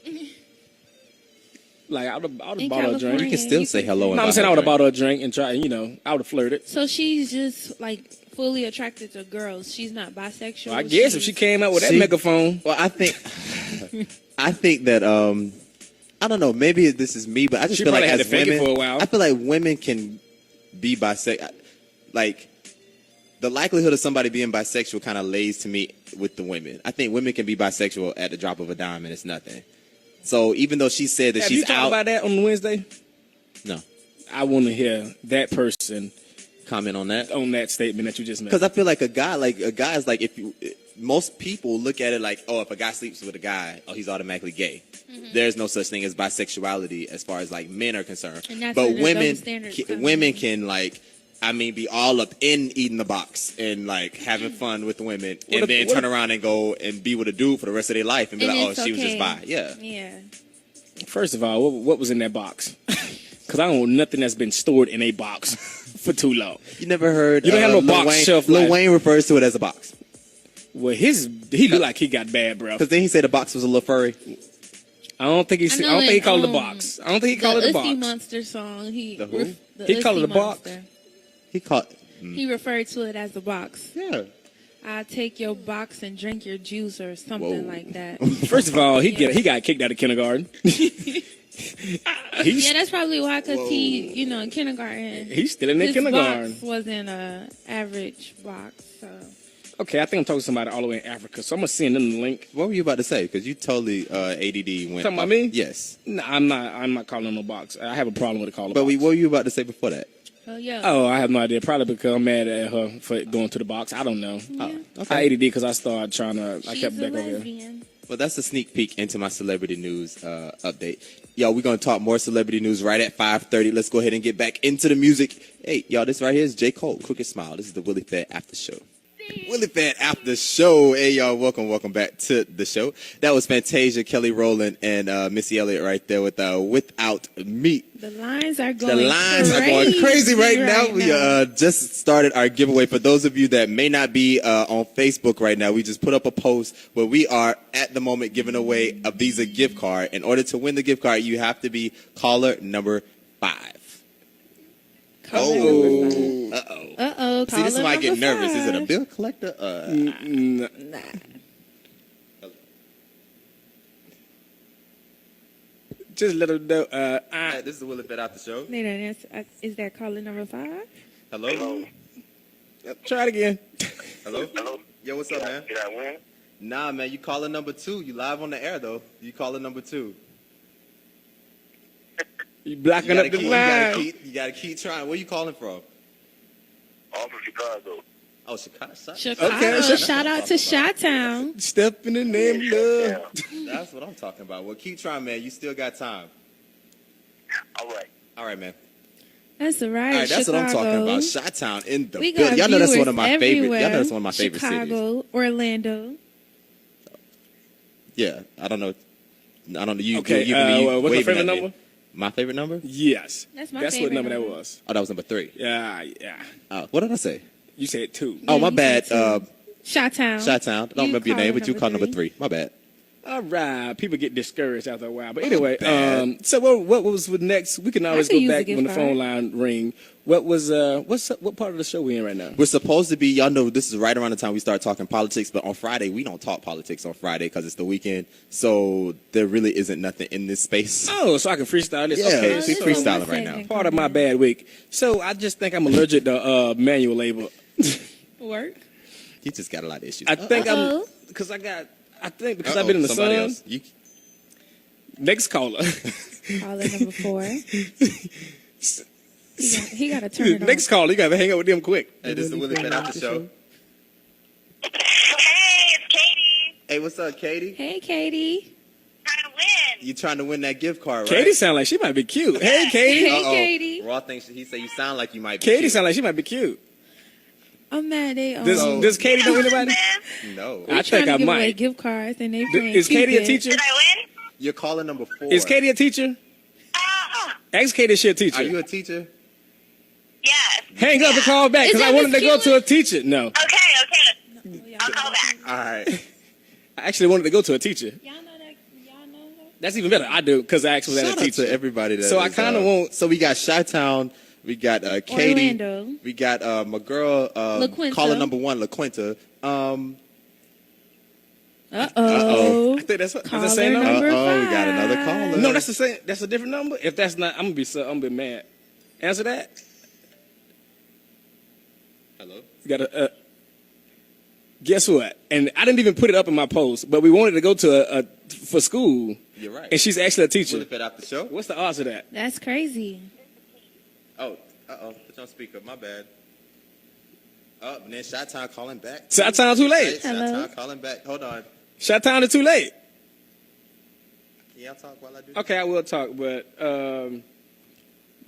Like, I would have In bought her a drink. California. You can still say hello. and No, I'm buy saying her I would have drink. bought her a drink and try, I would have flirted. So she's just like fully attracted to girls. She's not bisexual. I guess if she came out with that See- megaphone. Well, I think that I don't know. Maybe this is me, but I just She feel like probably had as to fake it women, for a while. I feel like women can be bisexual. Like the likelihood of somebody being bisexual kind of lays to me with the women. I think women can be bisexual at the drop of a dime, and it's nothing. So even though she said that Have you she's talked out, about that on Wednesday? no I want to hear that person comment on that. on that statement that you just made. Because I feel like a guy is like most people look at it like, oh, if a guy sleeps with a guy, oh, he's automatically gay. There's no such thing as bisexuality as far as like men are concerned. And that's But where the women, double standards come women in. can be all up in eating the box and like having fun with the women, What and if- then what turn if- around and go and be with a dude for the rest of their life and be And like, oh, it's she was just okay. bi. Yeah. Yeah. First of all, what was in that box? Because I don't want nothing that's been stored in a box for too long. You never heard? You don't have no Lil box Wayne, shelf Lil life. Wayne refers to it as a box Well, he looked like he got bad, bro. because then he said the box was a little furry. I don't think I know he in, called it a box. I don't think he called it a The box. Uzi Monster song. The who? He called it a Uzi box? Monster. He called. He referred to it as a box. Yeah. I take your box and drink your juice or something Whoa. like that. First of all, he got kicked out of kindergarten. Yeah, that's probably why, because he, in kindergarten, He's still in the his kindergarten. box wasn't a average box. So Okay, I think I'm talking to somebody all the way in Africa, so I'm gonna send them the link. What were you about to say? Because you totally ADD went. Talking about up. me? Yes. No, I'm not calling them a box. I have a problem with it calling a But box. what were you about to say before that? Oh, yeah. Oh, I have no idea. Probably because I'm mad at her for going to the box. I don't know. Yeah. I ADD because I started trying to. I She's kept a back over here. lesbian. Well, that's a sneak peek into my celebrity news update. Y'all, we're going to talk more celebrity news right at 5:30. Let's go ahead and get back into the music. Hey, y'all, this right here is J. Cole, Crooked Smile. This is the Willie Fed Aftershow. Willie Fed Aftershow. Hey, y'all, welcome back to the show. That was Fantasia, Kelly Rowland, and Missy Elliott right there with Without Me. The lines are going crazy right now. We now. just started our giveaway. For those of you that may not be on Facebook right now, we just put up a post where we are at the moment giving away a Visa gift card. In order to win the gift card, you have to be caller number 5. Uh-oh. See, this is why I get nervous. Is it a bill collector? Nah. Just let her know. Hey, this is the Willie Fed After Show. Is that caller number 5? Hello? Try it again. Hello? Yo, what's up, man? Did I win? Nah, man, you calling number 2. You live on the air, though. You calling number 2. You blocking up the line. You gotta keep trying. Where you calling from? I'm from Chicago. Oh, Chicago. Chicago. Okay. Shout out to Chi-Town. Step in the name of love. That's what I'm talking about. Well, keep trying, man. You still got time. All right, man. That's right. All right, that's Chicago. what I'm talking about. Chi-Town in the We building. got Y'all know that's one of viewers my favorite. everywhere. Y'all know that's one of my favorite Chicago, cities. Orlando. Yeah, I don't know. You. Okay, you what's my waving favorite at me. number? My favorite number? Yes. That's my That's what favorite number that number. was. Oh, that was number 3. Yeah. What did I say? You said 2. Oh, my you bad. said Chi-Town. Chi-Town. I don't remember your call name, but you number called number 3. 3. My bad. All right. People get discouraged after a while. But anyway, bad. so what was with next? We can always could go use a back gift when the phone card. line ring. What was what part of the show we in right now? We're supposed to be, y'all know this is right around the time we start talking politics, but on Friday, we don't talk politics on Friday because it's the weekend. So there really isn't nothing in this space. Oh, so I can freestyle this. Yeah, Okay, we this is freestyling my right now. segment. part of my bad week. So I just think I'm allergic to manual labor. Work. You just got a lot of issues. I think Uh-oh. because I've been in the Somebody sun. else. You, Next caller. Caller number 4. He got to turn it Next caller, you gotta hang up with them quick. hey, this is the Willie Fed After Show. Hey, it's Katie. Hey, what's up, Katie? on. Hey, Katie. Trying to win. You trying to win that gift card, right? Katie sound like she might be cute. Hey, Katie. Hey, Uh-oh. Katie. Raw thinks he said you sound like you might be Katie cute. sound like she might be cute. I'm mad they are. Does Katie know anybody? No. I trying think to I give away might. gift cards and they playing Is Katie a Cupid. teacher? Did I win? You're calling number 4. Is Katie a teacher? Ask Katie if she a teacher. Are you a teacher? Yes. Hang up and call back because Is I that wanted to Miss go to Keelan? a teacher. No, Okay. I'll call back. All right. I actually wanted to go to a teacher. Y'all know that? Y'all know her? That's even better. I do because I actually was Shout at a out teacher. to everybody that So I is, kinda want- So we got Chi-Town. We got Katie. Orlando. We got my girl, LaQuinta. caller number 1, LaQuinta. Uh-oh. I think that's the Caller same number. number we got 5. another caller. No, that's the same. That's a different number. If that's not, I'm gonna be mad. Answer that. Hello? You gotta. Guess what? And I didn't even put it up in my post, but we wanted to go to for school, You're right. and she's actually a Willie teacher. Fed After Show. What's the odds of that? That's crazy. Oh, put you on speaker. My bad. Oh, and then Chi-Town calling back. Chi-Town too late. Hello? Chi-Town calling back. Hold on. Chi-Town is too late. Can y'all talk while I do? Okay, I will talk, but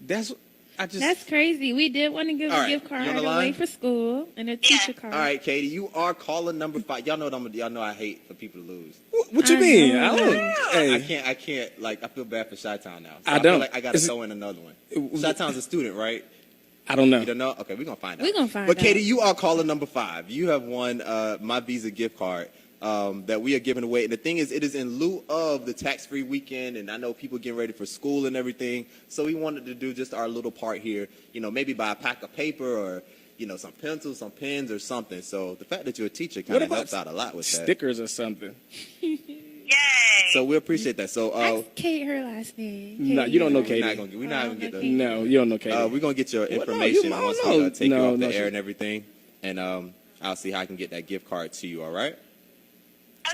that's That's crazy. We did want to give All a right. gift card You on the away line? for school and a teacher card. All right, Katie, you are caller number 5. Y'all know I hate for people to lose. what you I mean? know. I don't. Hey, I can't. Like, I feel bad for Chi-Town now. So I feel don't. like I gotta Is it- throw in another one. Chi-Town's a student, right? I don't know. You don't know? Okay, we're gonna find out. We gonna find But out. Katie, you are caller number 5. You have won my Visa gift card that we are giving away. And the thing is, it is in lieu of the tax-free weekend, and I know people getting ready for school and everything. So we wanted to do just our little part here. You know, maybe buy a pack of paper or some pencils, some pens, or something. So the fact that you're a teacher kind What of about helps out a lot with that. stickers or something? Yay. So we appreciate that. So Ask Kate her last name. No, you don't know we're Katie. not gonna get the. No, you don't know Katie. We're gonna get your Well, no, information you- once no, we take no, you off no, the air she- and everything, and I'll see how I can get that gift card to you. All right.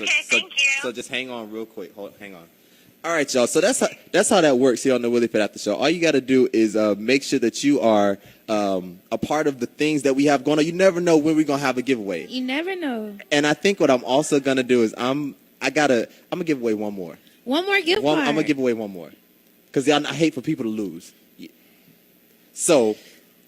Okay, thank you. So just hang on real quick. Hang on. All right, y'all. So that's how that works here on the Willie Fed After Show. All you got to do is make sure that you are a part of the things that we have going on. You never know when we're gonna have a giveaway. You never know. And I think what I'm also gonna do is I'm gonna give away one more. One more gift card. I'm gonna give away one more because I hate for people to lose. Yeah. So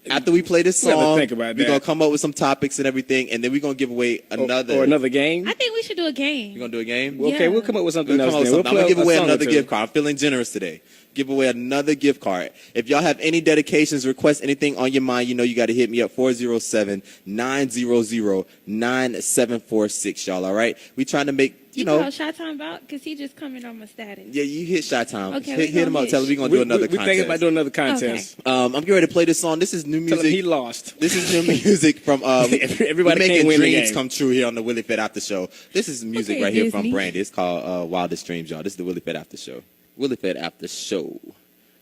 after we play this song, we're gonna come up with some topics and everything, and then we're gonna give away another or another game. I think we should do a game. You gonna do a game? Well, okay, we'll come up with something else. I'm gonna give away another gift card. I'm feeling generous today. Give away another gift card. If y'all have any dedications, requests, anything on your mind, you got to hit me up 407-900-9746, y'all. All right? We trying to make You call Chi-Time out because he just coming on my status. Yeah, you hit Chi-Time. Okay, hit him up. Tell him we're gonna do another contest. We're thinking about doing another contest. Okay. I'm getting ready to play this song. This is new music. Tell him he lost. This is new music from everybody making can't win the dreams game. come true here on the Willie Fed After Show. This is music Okay, right here Disney. from Brandy. It's called Wildest Dreams, y'all. This is the Willie Fed After Show. Willie Fed After Show.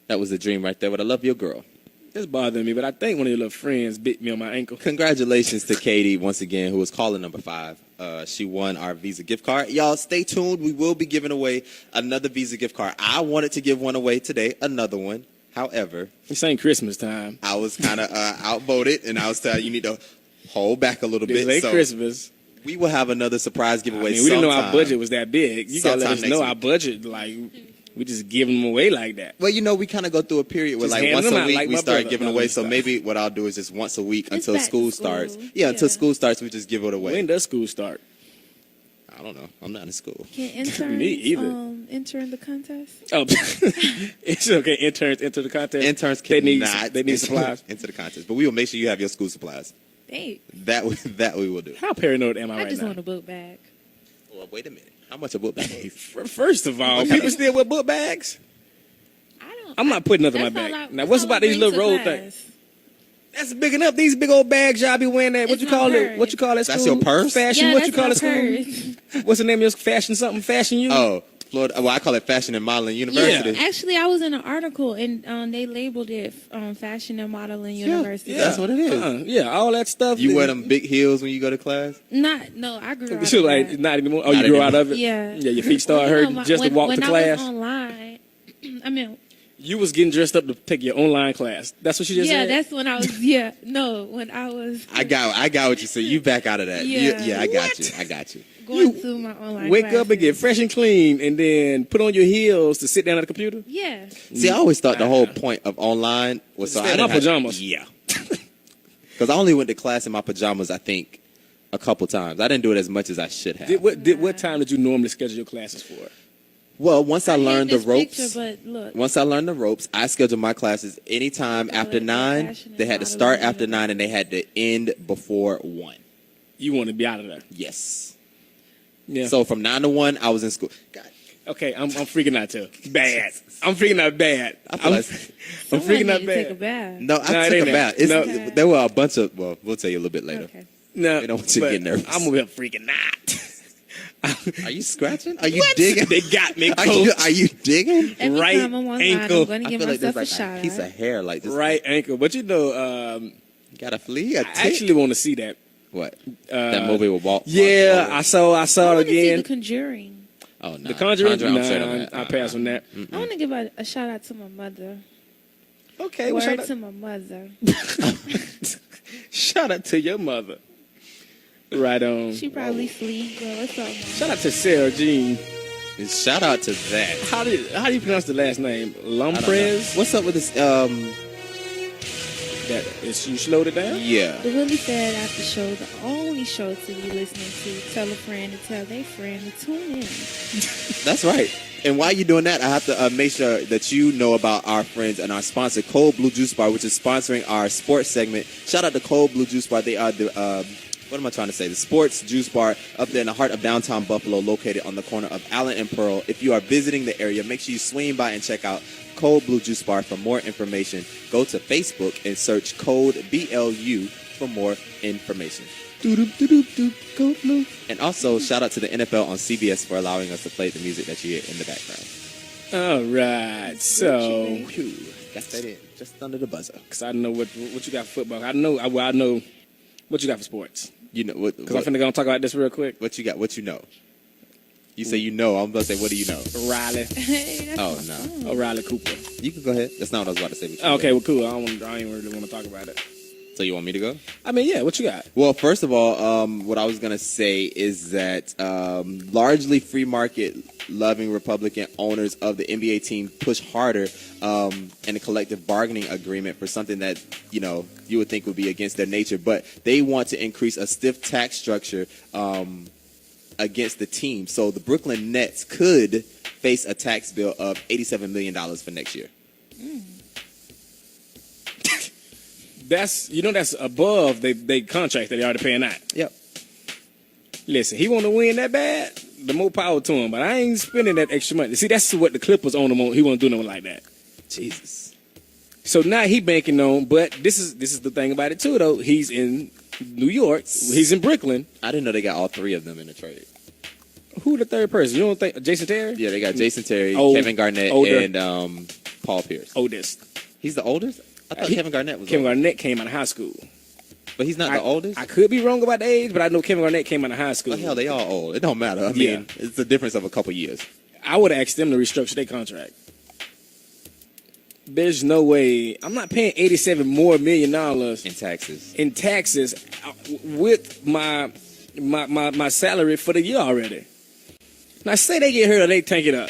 That was a dream right there. But I love your girl. It's bothering me, but I think one of your little friends bit me on my ankle. Congratulations to Katie once again, who was caller number 5. She won our Visa gift card. Y'all stay tuned. We will be giving away another Visa gift card. I wanted to give one away today, another one. However, This ain't Christmas time. I was kind of outvoted, and I was telling you need to hold back a little This bit. ain't So Christmas. we will have another surprise giveaway. We didn't know our sometime. budget was that big. You gotta let us Sometime know next our week. budget. Like, we just give them away like that. Well, we kind of go through a period where, Just like, hand once them a out week like we my start brother. giving No, away. we So start. maybe what I'll do is just once a week until back to school school. starts. Yeah, Yeah. until school starts, we just give it away. When does school start? I don't know. I'm not in school. Can interns Me either. enter in the contest? Oh, it's okay. Interns enter the contest. Interns They cannot need supplies. into the contest, but we will make sure you have your school supplies. Hey, That we will do. How paranoid am I I right just now? want a book bag. Well, wait a minute. How much a book bag is? First of all, people still wear book bags. I don't. I'm not putting nothing in my That's all bag. I- Now, what's that's all about I these bring little to roll class. things? That's big enough. These big old bags y'all be wearing that. What It's you my call it? purse. What you call it? That's your purse? Fashion. Yeah, What you that's call my it? School? purse. What's the name of your fashion? Something? Fashion you? Oh, Florida. Well, I call it Fashion and Modeling University. Actually, I was in an article and they labeled it Fashion and Modeling University. That's what it is. Yeah, all that stuff. You wear them big heels when you go to class? No, I grew out She of was like, that. not anymore. Oh, Not you grew anymore. out of it? Yeah. Yeah, your feet started hurting just to walk when to I class. was online, I mean, You was getting dressed up to take your online class. That's what you just yeah, said? that's when I was. No, when I was. I got what you said. You back out of that. Yeah. I got you. I got you. Going through my online. Wake up and get classes. fresh and clean and then put on your heels to sit down at the computer? Yeah. See, I always thought the whole point of online was so Stay I in my didn't have- pajamas. Yeah. Because I only went to class in my pajamas, I think, a couple times. I didn't do it as much as I should have. What time did you normally schedule your classes for? Well, once I hate learned the this ropes, picture, but look. once I learned the ropes, I scheduled my classes anytime after it 9. Fashion They and had to start Modeling after 9 and they had to end before 1. You want to be out of there. Yes. Yeah. So from 9 to 1, I was in school. God, Okay, I'm freaking out too. Bad. I'm freaking out bad. I feel like- I'm Somebody freaking need out to take a bad. bath. no, Nah, I it took ain't a bath. that. No. There were a bunch of, well, we'll tell you a little bit later. Okay. No, They don't want you to but get nervous. I'm gonna be freaking out. Are you scratching? Are you digging? They got me, Are you, coach. are you digging? Every Right time I'm online, ankle. I'm going to I give feel like myself there's a like shot. a piece of hair like this. Right ankle. But you know, Got a flea? A I tick? actually want to see that. What? That movie with Walt? Yeah, Walt- I saw I it want to see again. The Conjuring. Oh, no. The Conjuring? I'm straight on Nah, that. I pass on that. I want to give a shout out to my mother. Okay, well, Word to my mother. shout out to your mother. Right on. She probably sleep. Girl, what's up, Mom? Shout out to Sarah Jean. And shout out to that. How do you pronounce the last name? I don't know. Lumprez? What's up with this? That is you slowed it down? Yeah. The Willie Fed Aftershow, the only show to be listening to. Tell a friend to tell their friend to tune in. That's right. And while you're doing that, I have to make sure that you know about our friends and our sponsor, Cold Blue Juice Bar, which is sponsoring our sports segment. Shout out to Cold Blue Juice Bar. They are the, what am I trying to say? The sports juice bar up there in the heart of downtown Buffalo, located on the corner of Allen and Pearl. If you are visiting the area, make sure you swing by and check out Cold Blue Juice Bar. For more information, go to Facebook and search Code BLU for more information. Cold Blue. And also, shout out to the NFL on CBS for allowing us to play the music that you hear in the background. All right. So, Whew, got that in just under the buzzer. because I know what you got for football. I know what you got for sports. You know what? Because I'm finna go and talk about this real quick. What you got? What you know? You say you know. I'm about to say, what do you know? Riley. Hey, Oh, that's no. Oh, Riley Cooper. You can go ahead. That's not what I was about to say. but you Okay, go well, cool. I don't even really want to talk about it. ahead. So you want me to go? I mean, yeah, what you got? Well, first of all, what I was going to say is that largely free market loving Republican owners of the NBA team push harder in a collective bargaining agreement for something that, you would think would be against their nature. But they want to increase a stiff tax structure against the team. So the Brooklyn Nets could face a tax bill of $87 million for next year. That's above they contract that they already paying out. Yep. Listen, he want to win that bad, the more power to him. But I ain't spending that extra money. See, that's what the Clippers own him on. He won't do nothing like that. Jesus. So now he banking on, but this is the thing about it too, though. He's in New York. He's in Brooklyn. I didn't know they got all three of them in the trade. Who the third person? You don't think Jason Terry? Yeah, they got Jason Terry, Old- Kevin Garnett, older. and Paul Pierce. Oldest. He's the oldest? I thought Kevin Garnett was Kevin old. Garnett came out of high school. But he's not the oldest? I could be wrong about the age, but I know Kevin Garnett came out of high school. Well, hell, they all old. It don't matter. I Yeah. mean, it's a difference of a couple years. I would have asked them to restructure their contract. There's no way. I'm not paying $87 million more In taxes. in taxes with my salary for the year already. Now, say they get hurt or they tank it up.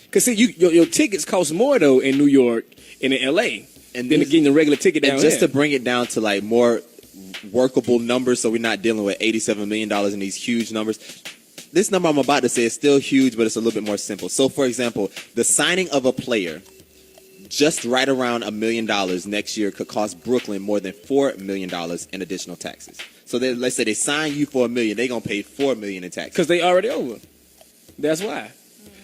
Because, see, your tickets cost more, though, in New York and in L.A. And than this- getting the regular ticket down And just here. to bring it down to like more workable numbers so we're not dealing with $87 million in these huge numbers. This number I'm about to say is still huge, but it's a little bit more simple. So, for example, the signing of a player just right around $1 million next year could cost Brooklyn more than $4 million in additional taxes. So let's say they sign you for $1 million, they're going to pay $4 million in taxes. Because they already over. That's why.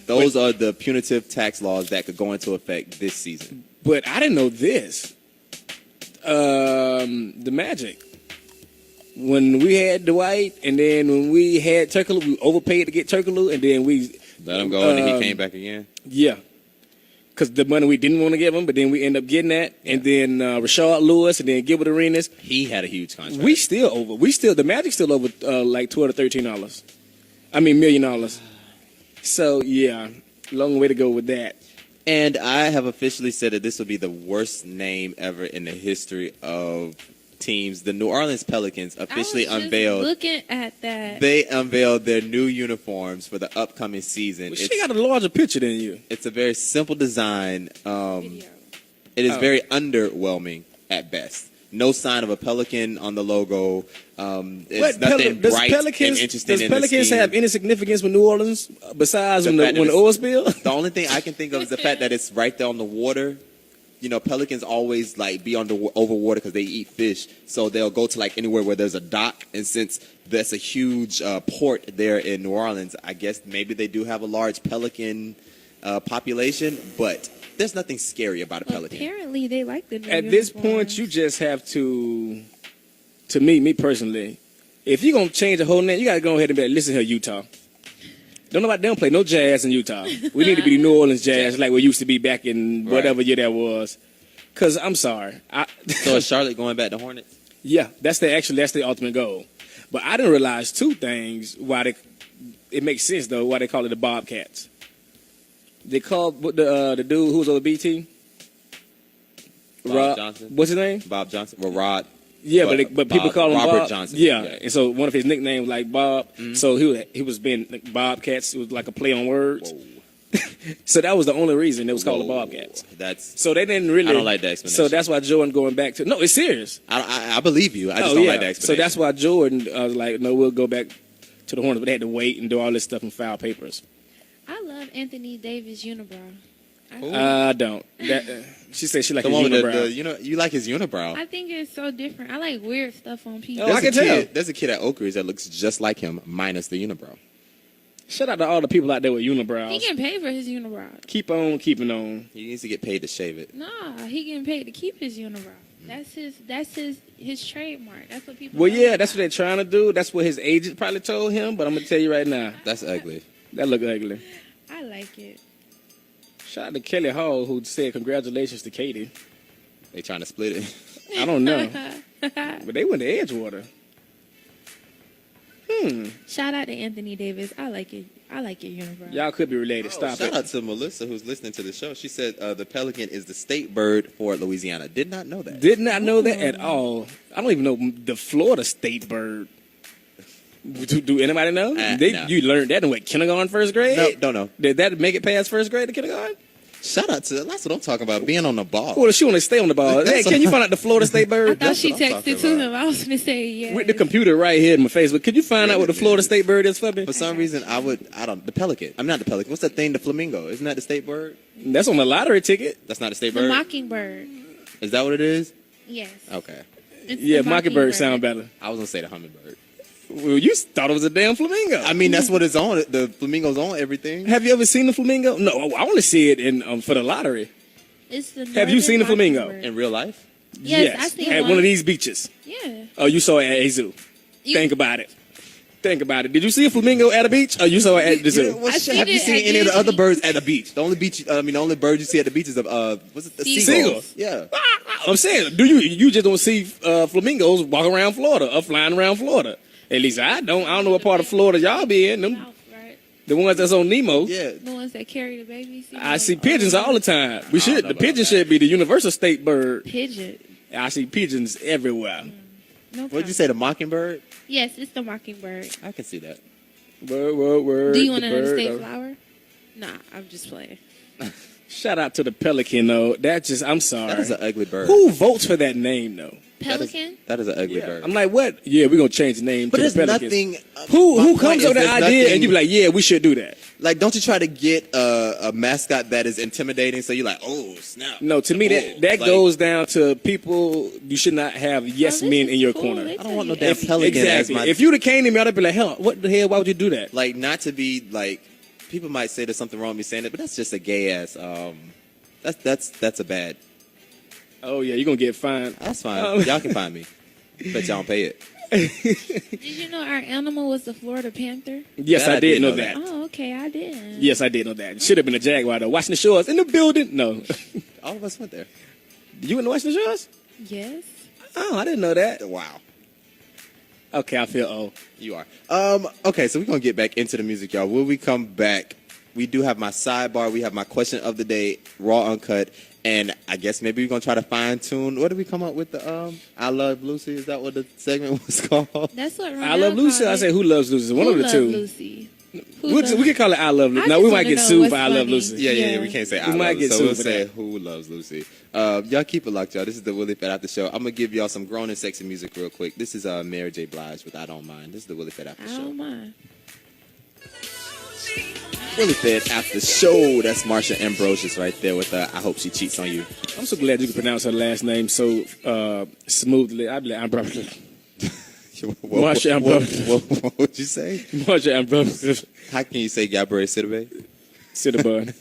Those are the punitive tax laws that could go into effect this season. But I didn't know this. The Magic. When we had Dwight, and then when we had Turkoglu, we overpaid to get Turkoglu, and then we Let him go, and then he came back again. Yeah. Because the money we didn't want to give him, but then we end up getting that. And then Rashard Lewis, and then Gilbert Arenas. He had a huge contract. We still over. The Magic still over like $12 to $13. I mean, $1 million. So, yeah, long way to go with that. And I have officially said that this will be the worst name ever in the history of teams. The New Orleans Pelicans officially unveiled. Looking at that. They unveiled their new uniforms for the upcoming season. Well, she got a larger picture than you. It's a very simple design. Video. It is very underwhelming at best. No sign of a pelican on the logo. It's nothing bright and interesting Does in Pelicans the scheme. have any significance with New Orleans besides when fact that the it's- oil spill? The only thing I can think of is the fact that it's right there on the water. You know, pelicans always like be over water because they eat fish, so they'll go to like anywhere where there's a dock. And since that's a huge port there in New Orleans, I guess maybe they do have a large pelican population, but there's nothing scary about a pelican. Apparently, they like the new At this point, uniforms. you just have to me personally, if you're going to change the whole name, you got to go ahead and be like, listen here, Utah. Don't know about them play no jazz in Utah. We need to be the New Orleans Jazz like we used to be back in whatever year that was. Because I'm sorry. So is Charlotte going back to Hornets? Yeah, that's the ultimate goal. But I didn't realize two things it makes sense, though, why they call it the Bobcats. They called the dude who was over BT? Bob Johnson. What's his name? Bob Johnson. Well, Rod. Yeah, but people call him Robert Bob. Johnson. Yeah. Yeah. And so one of his nicknames was like Bob. So he was being like Bobcats. It was like a play on words. Whoa. So that was the only reason it was called the Bobcats. That's. So they didn't really. I don't like the explanation. So that's why Jordan going back to. No, it's serious. I believe you. I just don't like the explanation. So that's why Jordan was like, no, we'll go back to the Hornets, but they had to wait and do all this stuff and file papers. I love Anthony Davis unibrow. I don't. She said she like the his one with unibrow. you like his unibrow. I think it's so different. I like weird stuff on people. I can tell. There's a kid at Oak Ridge that looks just like him, minus the unibrow. Shout out to all the people out there with unibrows. He getting paid for his unibrow. Keep on keeping on. He needs to get paid to shave it. Nah, he getting paid to keep his unibrow. That's his trademark. That's what people. Well, know yeah, about. that's what they're trying to do. That's what his agent probably told him. But I'm gonna tell you right now, That's ugly. that look ugly. I like it. Shout out to Kelly Hall who said congratulations to Katie. They trying to split it. I don't know, but they went to Edgewater. Shout out to Anthony Davis. I like it. I like your unibrow. Y'all could be related. Stop Shout it. out to Melissa who's listening to the show. She said the pelican is the state bird for Louisiana. Did not know that. Did not know that at all. I don't even know the Florida state bird. Do anybody know? No. You learned that in what, kindergarten, first grade? No, don't know. Did that make it past first grade to kindergarten? Shout out to that's what I'm talking about. Being on the ball. Well, she want to stay on the ball. Hey, can you find out the Florida state I bird? thought she what I'm talking texted to about. him. I was going to say yes. With the computer right here in my face. But could you find out what the Florida state bird is for me? For some reason, the pelican. I'm not the pelican. What's that thing? The flamingo. Isn't that the state bird? That's on the lottery ticket. That's not the state The bird. mockingbird. Is that what it is? Yes. Okay. It's Yeah, the mockingbird sound better. I was gonna say the hummingbird. Well, you thought it was a damn flamingo. I mean, that's what it's on. The flamingo's on everything. Have you ever seen the flamingo? No, I want to see it in for the lottery. It's the Have you seen the northern flamingo? mockingbird. In real life? Yes, I seen at one. one of these beaches. Yeah. Oh, you saw it at a zoo. You- Think about it. Think about it. Did you see a flamingo at a beach, or you saw it at the zoo? Well, I shit, have seen you it seen at any of the other Disney. birds at the beach? The only bird you see at the beach is what's it? The Seagulls. seagulls. Yeah. I'm saying, you just don't see flamingos walking around Florida or flying around Florida? At least I don't. I don't know what part of Florida y'all be in. Them, South, right? the ones that's on Nemo. Yeah. The ones that carry the babies. I see pigeons all the time. We should. know The about pigeon that. should be the universal state bird. Pigeon. I see pigeons everywhere. No What'd you say? The mockingbird? Yes, it's the mockingbird. I can see that. Word. Do you want the to know the bird. state flower? Nah, I'm just playing. Shout out to the pelican though. I'm sorry. That is an ugly bird. Who votes for that name though? Pelican? That is an ugly bird. I'm like, what? Yeah, we're gonna change the name But to there's the Pelicans. nothing. Who my comes point up is with the there's idea nothing- and you be like, yeah, we should do that? Like, don't you try to get a mascot that is intimidating? So you're like, oh snap. No, to me Oh, that like, goes down to people. You should not have yes Oh, this men is in your cool. corner. They I don't want no tell you damn pelican as Exactly. my. If you'd have came to me, I'd have been like, hell, what the hell? Why would you do that? Like, not to be like, people might say there's something wrong with me saying it, but that's just a gay ass. That's a bad. Oh yeah, you're gonna get fined. That's fine. Y'all can find me. Bet y'all don't pay it. Did you know our animal was the Florida Panther? Yes, That I did know know that. Oh, okay, I didn't. Yes, I did know that. Should have been a jaguar though. Watching the shores in the building. No, All of us went there. you went to watch the shores? Yes. Oh, I didn't know that. Wow. Okay, I feel old. You are. Okay, so we're gonna get back into the music, y'all. When we come back, we do have my sidebar. We have my question of the day, raw, uncut, and I guess maybe we're gonna try to fine tune. What did we come up with? The I Love Lucy. Is that what the segment was called? That's what I love Lucy. I say who loves Lucy? One Who of the loved two. Lucy? We can call it I love Lucy. I No, just we might wanna get know sued what's for I love funny. Lucy. Yeah. We can't say I We might love get so sued we'll for say that. who loves Lucy. Y'all keep it locked, y'all. This is the Willie Fed After Show. I'm gonna give y'all some grown and sexy music real quick. This is Mary J. Blige with I Don't Mind. This is the Willie Fed After I Show. don't mind. Willie Fed After Show. That's Marsha Ambrosius right there with I Hope She Cheats on You. I'm so glad you can pronounce her last name so smoothly. I'd be like, Ambrosius. Marsha Ambrosius. What would you say? Marsha Ambrosius. How can you say Gabrielle Sidibe? Cinnabon.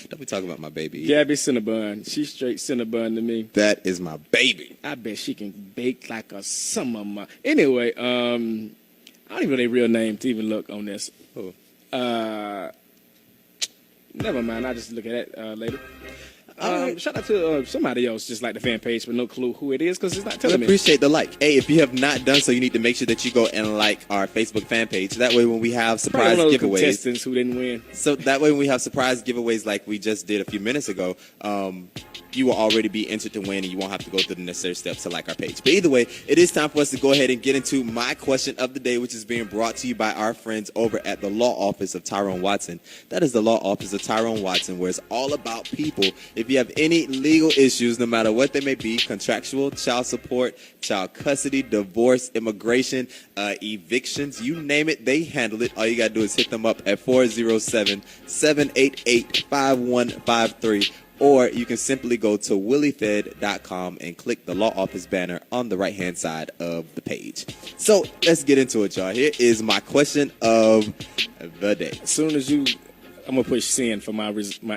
Don't be talking about my baby. Gabby Cinnabon. She's straight Cinnabon to me. That is my baby. I bet she can bake like a summer. Anyway, I don't even know their real name to even look on this. Who? Never mind. I'll just look at that later. Alright. Shout out to somebody else, just like the fan page, but no clue who it is because it's not We telling me. appreciate the like. Hey, if you have not done so, you need to make sure that you go and like our Facebook fan page. That way when we have surprise Probably one of those giveaways. contestants who didn't win. So that way when we have surprise giveaways like we just did a few minutes ago, you will already be entered to win and you won't have to go through the necessary steps to like our page. But either way, it is time for us to go ahead and get into my question of the day, which is being brought to you by our friends over at the Law Office of Tyrone Watson. That is the Law Office of Tyrone Watson, where it's all about people. If you have any legal issues, no matter what they may be, contractual, child support, child custody, divorce, immigration, evictions, you name it, they handle it. All you got to do is hit them up at 407-788-5153. Or you can simply go to williefed.com and click the Law Office banner on the right-hand side of the page. So let's get into it, y'all. Here is my question of the day. As soon as I'm gonna push send for my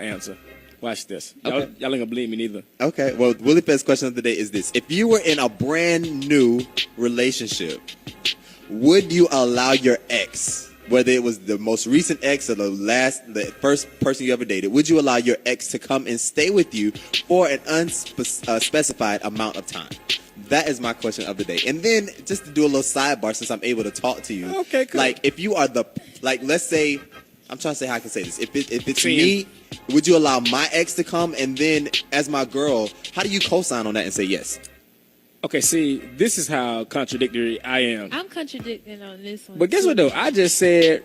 answer. Watch this. Y'all ain't gonna believe me neither. Okay, well, Willie Fed's question of the day is this. If you were in a brand new relationship, would you allow your ex whether it was the most recent ex or the first person you ever dated, would you allow your ex to come and stay with you for an unspecified amount of time? That is my question of the day. And then just to do a little sidebar, since I'm able to talk to you. Okay, cool. Like if you are let's say, I'm trying to say how I can say this. If it's me, would you allow my ex to come? And then as my girl, how do you co-sign on that and say yes? Okay, see, this is how contradictory I am. I'm contradicting on this one. But guess what, though? I just said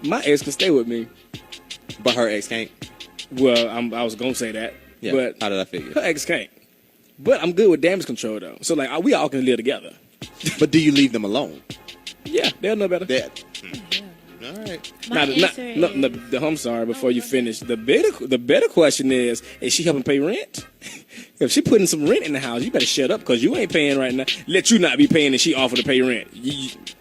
my ex can stay with me. But her ex can't? Well, I was going to say that. Yeah, but how did I figure? Her ex can't. But I'm good with damage control, though. So, like, we all can live together. But do you leave them alone? Yeah, they'll know better. All right. I'm sorry, before you finish. The better question is she helping pay rent? If she putting some rent in the house, you better shut up because you ain't paying right now. Let you not be paying and she offer to pay rent.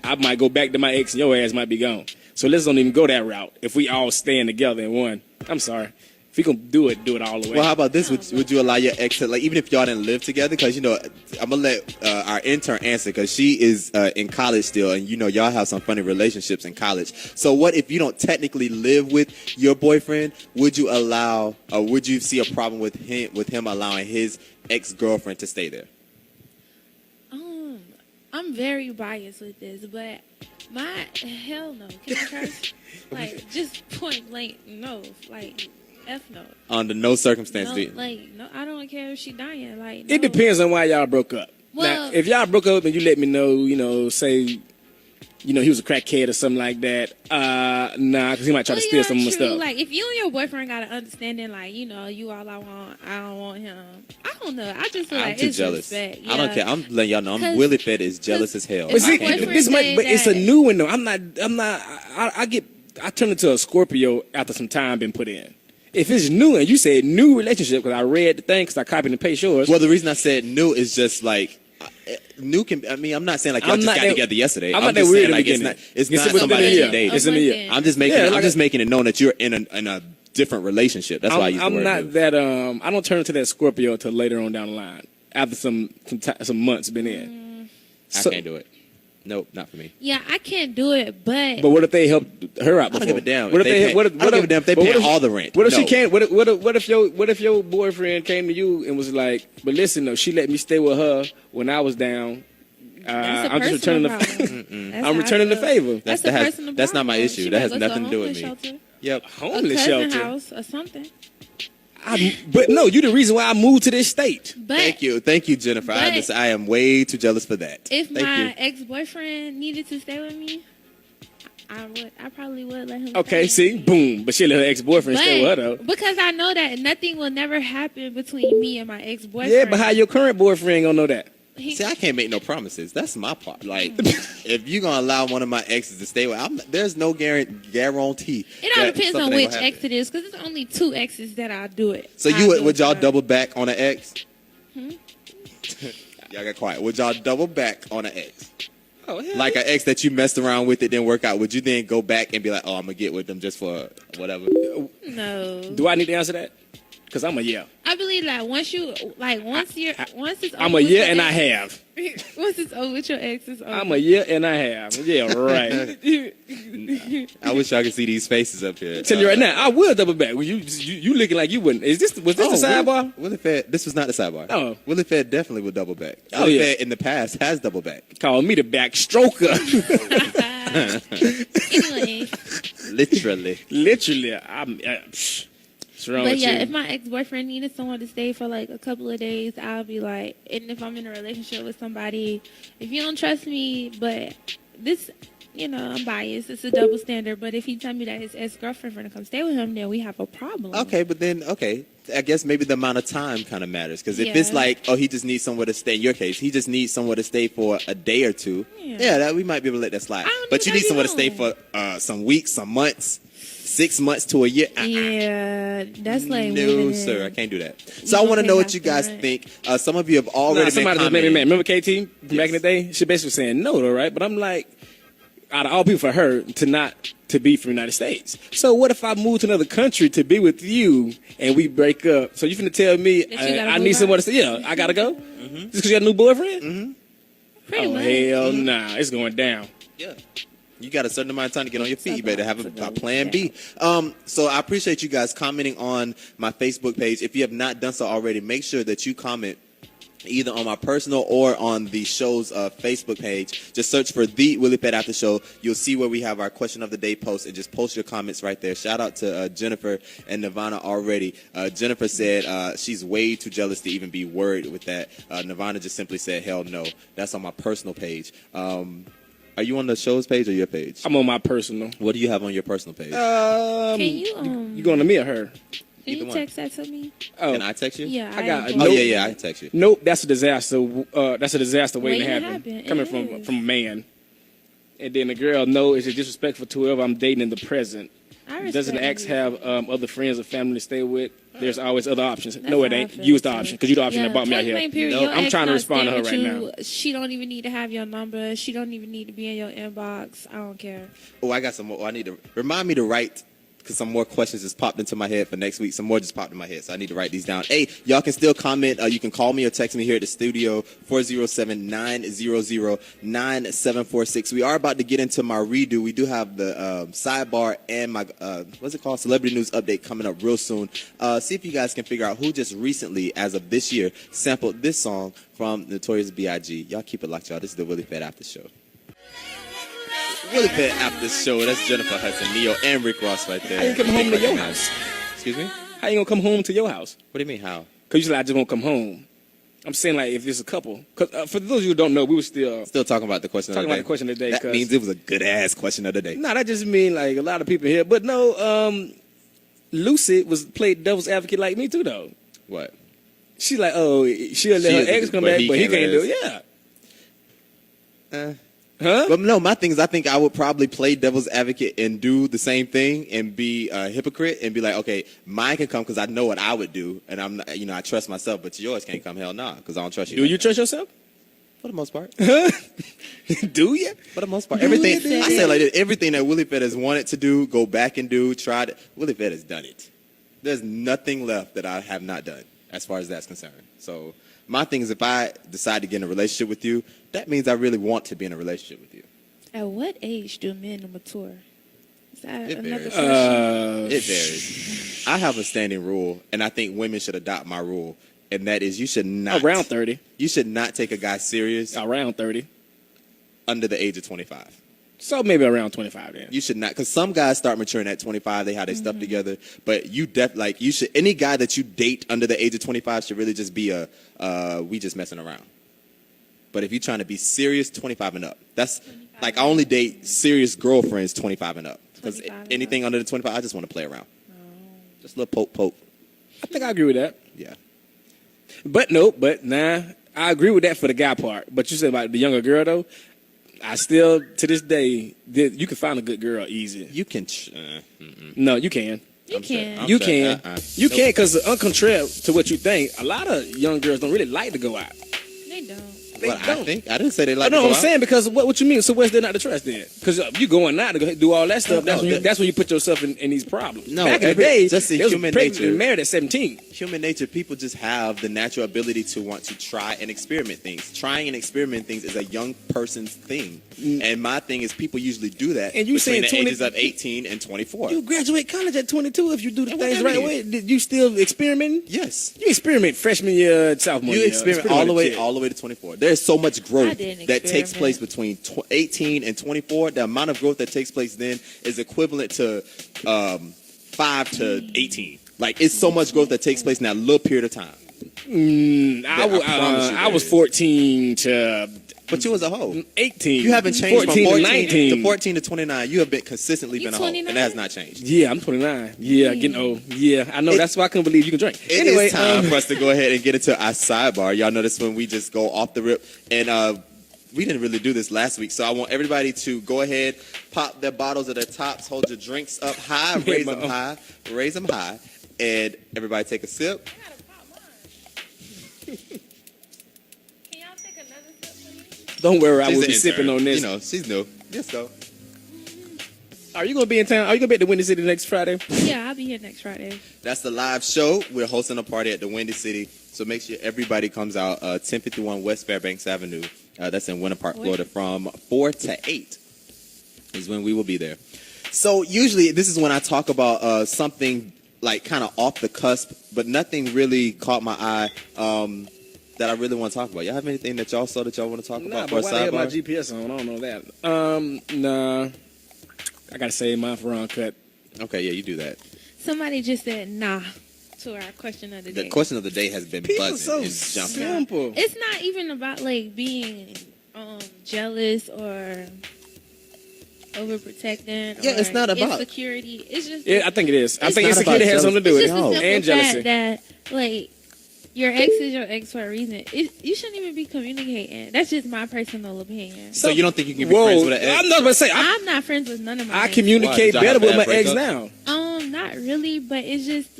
I might go back to my ex and your ass might be gone. So let's don't even go that route. If we all stand together in one. I'm sorry. If we gonna do it all the way. Well, how about this? Would you allow your ex to, like, even if y'all didn't live together? Because, you know, I'm going to let our intern answer because she is in college still. And, you know, y'all have some funny relationships in college. So what if you don't technically live with your boyfriend? Would you allow, or would you see a problem with him allowing his ex-girlfriend to stay there? I'm very biased with this, but hell no. Can I curse? Like, just point blank, no. Like, F no. Under no circumstance. No, I don't care if she dying. Like, no. It depends on why y'all broke up. Well, now, if y'all broke up and you let me know, you know, say, you know, he was a crackhead or something like that, nah, because he might try to steal some of my stuff. Like, if you and your boyfriend got an understanding, like, you know, you all I want, I don't want him. I don't know. I just feel like too it's jealous. Respect. I don't care. I'm letting y'all know. I'm Willie Fed is jealous as hell. But see, boyfriend it's a new one though. I turn into a Scorpio after some time been put in. If it's new, and you said new relationship, because I read the thing, because I copied and pasted yours. Well, the reason I said new is just like, new can, I mean, I'm not saying like y'all just got together yesterday. I'm not just that weird saying, like, it's not somebody you dated. It's in the year. I'm just making it known that you're in a different relationship. That's why I use the word new. I'm not that, I don't turn into that Scorpio until later on down the line, after some months been in. I can't do it. Nope, not for me. Yeah, I can't do it, but what if they help her out before? I don't give a damn. What if they pay all the rent? What if she can't? What if your boyfriend came to you and was like, but listen though, she let me stay with her when I was down. I'm just returning the I'm returning the favor. That's not my issue. That has nothing to do with me. Shelter. Yep. Homeless a cousin shelter. house or something. But no, you're the reason why I moved to this state. But thank you, Jennifer. I am way too jealous for that. If my ex-boyfriend needed to stay with me, I probably would let him. Okay, see, boom. But she let her ex-boyfriend stay with her though. Because I know that nothing will never happen between me and my ex-boyfriend. Yeah, but how your current boyfriend gonna know that? See, I can't make no promises. That's my part. Like, if you're going to allow one of my exes to stay with, there's no guarantee. It all depends on which ex it is, because it's only 2 exes that I'll do it. So would y'all double back on an ex? Y'all got quiet. Would y'all double back on an ex? Oh, hell like an ex that you messed around with, it didn't work out. Would you then go back and be like, oh, I'm going to get with them just for whatever? No. Do I need to answer that? Because I'm a yeah. I believe that once it's over. I'm a yeah and I have. Once it's over with your ex, it's over. I'm a yeah and I have. Yeah, right. I wish y'all could see these faces up here. Tell you right now, I will double back. You looking like you wouldn't. Was this the sidebar? Willie Fed, this was not the sidebar. Oh. Willie Fed definitely would double back. Willie Fed in the past has double back. Call me the backstroker. Anyway. Literally. But yeah, if my ex-boyfriend needed someone to stay for like a couple of days, I'll be like, and if I'm in a relationship with somebody, if you don't trust me, but this, you know, I'm biased, it's a double standard, but if he tell me that his ex-girlfriend going to come stay with him, then we have a problem. Okay, but then, I guess maybe the amount of time kind of matters. Because if it's like, oh, he just needs somewhere to stay, in your case, he just needs somewhere to stay for a day or two, we might be able to let that slide. But you need somewhere to stay for some weeks, some months. 6 months to a year. Yeah, that's like no, sir, I can't do that. So I want to know what you guys think. Some of you have already been commenting. Just made me mad. Remember KT back in the day? She basically saying no, though, right? But I'm like, out of all people, for her to be from the United States. So what if I move to another country to be with you and we break up? So you finna tell me I need somewhere to stay? Yeah, I gotta go. Just because you got a new boyfriend? Pretty much. Hell nah, it's going down. Yeah. You got a certain amount of time to get on your feet. You better have a plan B. So I appreciate you guys commenting on my Facebook page. If you have not done so already, make sure that you comment either on my personal or on the show's Facebook page. Just search for the Willie Fed After Show. You'll see where we have our question of the day post, and just post your comments right there. Shout out to Jennifer and Nirvana already. Jennifer said she's way too jealous to even be worried with that. Nirvana just simply said, hell no. That's on my personal page. Are you on the show's page or your page? I'm on my personal. What do you have on your personal page? Can you You going to me or her? Can you text that to me? Oh. Can I text you? Yeah, I got. Oh yeah, I can text you. Nope, that's a disaster. That's a disaster waiting to happen. It Coming from a man, and then the girl knows it's disrespectful to whoever I'm dating in the present. Doesn't the ex have other friends or family to stay with? There's always other options. No, it ain't. Use the option because you the option that brought me out here. No, I'm trying to respond to her right now. She don't even need to have your number. She don't even need to be in your inbox. I don't care. Oh, I got some more. I need to remind me to write, because some more questions just popped into my head for next week. Some more just popped in my head, so I need to write these down. Hey, y'all can still comment. You can call me or text me here at the studio, 407-900-9746. We are about to get into my redo. We do have the sidebar and my, what's it called, Celebrity News Update coming up real soon. See if you guys can figure out who just recently, as of this year, sampled this song from Notorious B.I.G. Y'all keep it locked, y'all. This is the Willie Fed After Show. Willie Fed After Show. That's Jennifer Hudson, Neo, and Rick Ross right there. How you come home to your house? Excuse me? How you gonna come home to your house? What do you mean, how? Because you said I just won't come home. I'm saying like if there's a couple. Cause for those of you who don't know, we were still talking about the question of the day. Talking about the question of the day. That means it was a good ass question of the day. No, that just mean like a lot of people here. But no, Lucy played devil's advocate like me too though. What? She like, oh, she'll let her ex come back, but he can't do it. Yeah. Huh? But no, my thing is I think I would probably play devil's advocate and do the same thing and be a hypocrite and be like, okay, mine can come because I know what I would do, and I'm not, I trust myself, but yours can't come. Hell nah, because I don't trust you. Do you trust yourself? For the most part. Do you? For the most part. Everything, I say like this, everything that Willie Fed has wanted to do, go back and do, tried it, Willie Fed has done it. There's nothing left that I have not done as far as that's concerned. So my thing is if I decide to get in a relationship with you, that means I really want to be in a relationship with you. At what age do men mature? Is that another varies. question? It varies. I have a standing rule, and I think women should adopt my rule, and that is you should not. Around 30. You should not take a guy serious. Around 30. Under the age of 25. So maybe around 25 then. You should not, because some guys start maturing at 25. They have their stuff together, but you you should. Any guy that you date under the age of 25 should really just be we just messing around. But if you're trying to be serious, 25 and up. That's like I only date serious girlfriends 25 and up. Because anything under the 25, I just want to play around. Just a little poke. I think I agree with that. Yeah. But I agree with that for the guy part. But you said about the younger girl though. I still, to this day, you can find a good girl easy. You can. No, you can. You can. You can. You can, because contrary to what you think, a lot of young girls don't really like to go out. They don't. I think I didn't say they like. No, to go I'm out. saying because what you mean? So where's there not to trust then? Because you going out to go do all that stuff. That's when you put yourself in these problems. No, back in the day, just in human nature. Married at 17. Human nature, people just have the natural ability to want to try and experiment things. Trying and experimenting things is a young person's thing. And my thing is people usually do that and you between saying the ages of 18 and 24. You graduate college at 22 if you do the things right way. Did you still experimenting? Yes. You experiment freshman year, sophomore year. You experiment all the way to 24. There's so much growth that takes place between 18 and 24. The amount of growth that takes place then is equivalent to 5 to 18. Like, it's so much growth that takes place in that little period of time. I was 14 to... But you was a hoe. 18. You haven't changed 14 from 14 to 19. to 14 to 29. You have consistently been a hoe, and that has not changed. Yeah, I'm 29. Yeah, getting old. Yeah, I know. That's why I couldn't believe you can drink. Anyway, it's time for us to go ahead and get into our sidebar. Y'all know this when we just go off the rip. And we didn't really do this last week, so I want everybody to go ahead, pop their bottles at their tops, hold your drinks up high, raise them high, and everybody take a sip. Don't worry, I will be sipping on this. You know, she's new. Let's go. Are you going to be in town? Are you going to be at the Windy City next Friday? Yeah, I'll be here next Friday. That's the live show. We're hosting a party at the Windy City, so make sure everybody comes out. 1051 West Fairbanks Avenue. That's in Winter Park, Florida, from 4 to 8. is when we will be there. So usually this is when I talk about something like kind of off the cusp, but nothing really caught my eye that I really want to talk about. Y'all have anything that y'all saw that y'all want to talk about for a But why they have my sidebar? GPS on? I don't know that. Nah. I gotta save mine for Uncut. Okay, yeah, you do that. Somebody just said nah to our question of the day. The question of the day has been People buzzing so and jumping. simple. It's not even about like being jealous or overprotecting. Yeah, or it's not about insecurity. It's just Yeah, I think it is. I It's think not insecurity about has something to do it's with just it. a simple And jealousy. fact that like your ex is your ex for a reason. You shouldn't even be communicating. That's just my personal opinion. So you don't think you can be friends with an ex? I'm not gonna say I'm not friends with none of my I ex. communicate Why? Did y'all better have with bad my ex breakups? now. Not really, but it's just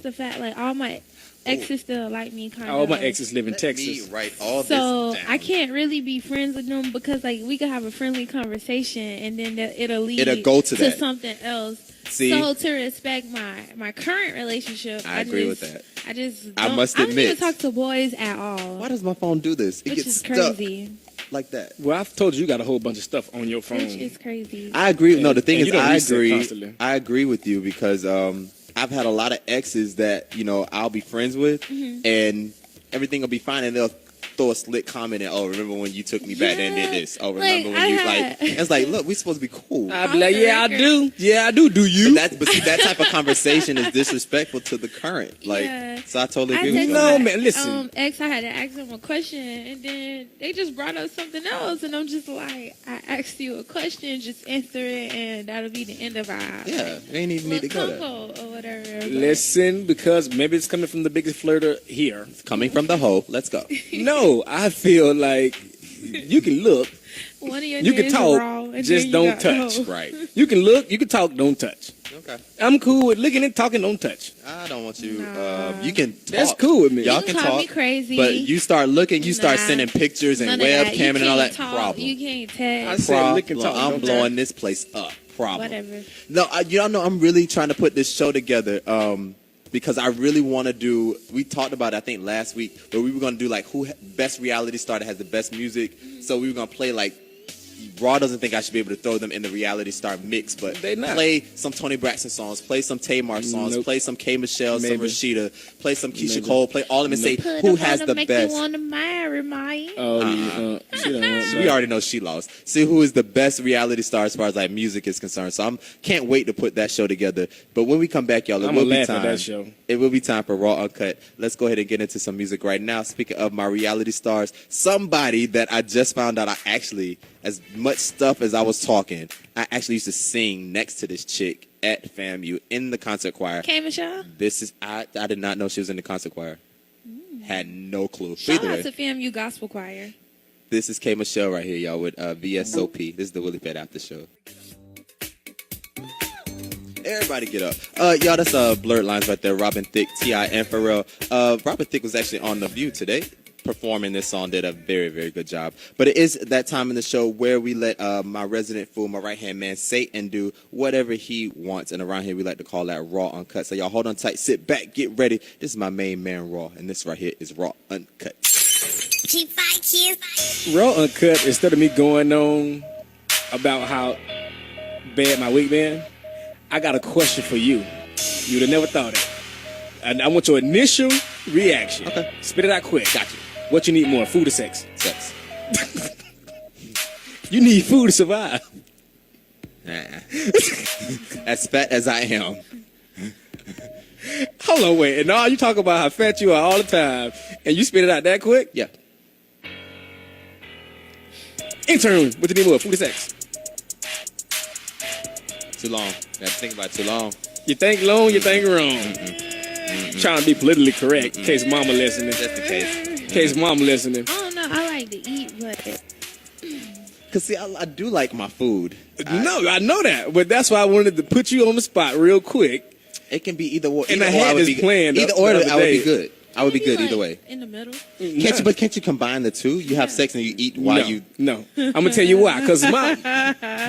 the fact like all my exes still like me kind of. All my exes live in Let Texas. me write all So this down. I can't really be friends with them because like we could have a friendly conversation and then it'll lead It'll go to that. something else. See? So to respect my current relationship, I agree with that. I just I don't, must I don't even admit. talk to boys at all, Why does my phone do this? It which gets is stuck crazy. like that. Well, I've told you you got a whole bunch of stuff on your phone. Which is crazy. I agree. No, the thing And is, you don't I reset agree. constantly. I agree with you because I've had a lot of exes that I'll be friends with, Mm-hmm. and everything will be fine, and they'll throw a slick comment and, oh, remember when you took me back there and did this? Oh, remember Like, when you I had- it's like, look, we supposed to be cool. I'd be like, Off the yeah, I record. do. Yeah, I do. Do you? But see, that type of conversation is disrespectful to the current. Like, Yeah. so I totally I agree with texted you. No, my, man, listen. ex, I had to ask them a question, and then they just brought up something else, and I'm just like, I asked you a question, just answer it, and that'll be the end of our Yeah, you ain't even need to go there. convo or whatever. but- Listen, because maybe it's coming from the biggest flirter here. Coming from the hoe, let's go. No, I feel like you can look, One of your you can names talk, raw, and just then you don't got touch. hoe. Right. You can look, you can talk, don't touch. Okay. I'm cool with looking and talking, don't touch. I don't want you. Nah. You can talk. That's cool with me. Y'all You can can call talk. me crazy. But you start looking, you start Nah. sending pictures and None of that. webcam and all that. can't talk, Problem. You can't I text. said look and talk, I'm don't blowing touch. this place up. Problem. Whatever. No, y'all know I'm really trying to put this show together because I really want to do. We talked about it, I think last week, but we were going to do like who best reality star that has the best music. So we were going to play like. Raw doesn't think I should be able to throw them in the reality star mix, but They not. play some Tony Braxton songs, play some Tamar songs, Nope. play some K. Michelle, some Maybe. Rashida, play some Keisha Maybe. Cole, play all of them and say Put who them has on the to make best. You want to marry my? Oh, she don't want We that. already know she lost. See who is the best reality star as far as like music is concerned. So I'm can't wait to put that show together. But when we come back, y'all, it I'ma will be laugh at time. that show. It will be time for Raw Uncut. Let's go ahead and get into some music right now. Speaking of my reality stars, somebody that I just found out I actually, as much stuff as I was talking, I actually used to sing next to this chick at FAMU in the concert choir. K. Michelle? This is I did not know she was in the concert choir. Had no clue. But Shout either out way. to FAMU Gospel Choir. This is K. Michelle right here, y'all, with VSOP. This is the Willie Fed Aftershow. Everybody get up. Y'all, that's Blurred Lines right there. Robin Thicke, T.I., and Pharrell. Robin Thicke was actually on The View today performing this song, did a very, very good job. But it is that time in the show where we let my resident fool, my right-hand man, say and do whatever he wants. And around here, we like to call that Raw Uncut. So y'all hold on tight, sit back, get ready. This is my main man, Raw, and this right here is Raw Uncut. Raw Uncut, instead of me going on about how bad my week been, I got a question for you. You'd have never thought it. And I want your initial reaction. Okay. Spit it out quick. Gotcha. What you need more, food or sex? Sex. You need food to survive. As fat as I am. Hold on, wait. And all you talk about how fat you are all the time, and you spit it out that quick? Yeah. Intern, what you need more, food or sex? Too long. Got to think about it too long. You think long, you think wrong. Trying to be politically correct, in case mama listening. Just in case. In case mama listening. I don't know. I like to eat, but Because, see, I do like my food. No, I know that, but that's why I wanted to put you on the spot real quick. It can be either or. And I Either or had would this be planned Either up or, the other I would be day. good. I would be maybe good either like way. in the middle. Can't you combine the two? You have sex and you eat while you. No. I'm gonna tell you why. Cause this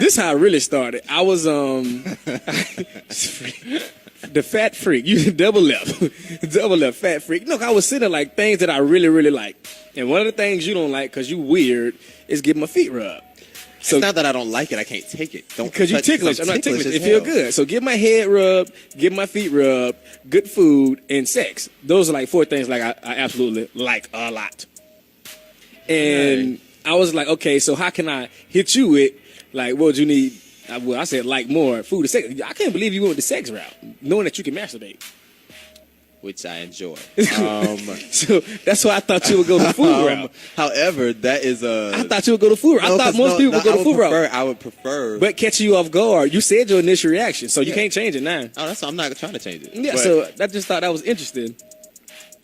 is how it really started. I was the fat freak. You double left fat freak. Look, I was sitting like things that I really, really like. And one of the things you don't like, cause you weird, is getting my feet rubbed. So it's not that I don't like it. I can't take it. Don't because you touch- ticklish. I'm not ticklish. It feel good. So get my head rubbed, get my feet rubbed, good food, and sex. Those are like 4 things like I absolutely like a lot. And I was like, okay, so how can I hit you with like what would you need? Well, I said like more food and sex. I can't believe you went the sex route, knowing that you can masturbate. which I enjoy. So that's why I thought you would go the food route. However, that is I thought you would go the food route. I thought most people would go the food route. I would prefer. But catching you off guard, you said your initial reaction, so you can't change it now. Oh, that's I'm not trying to change it. Yeah, But- so I just thought that was interesting.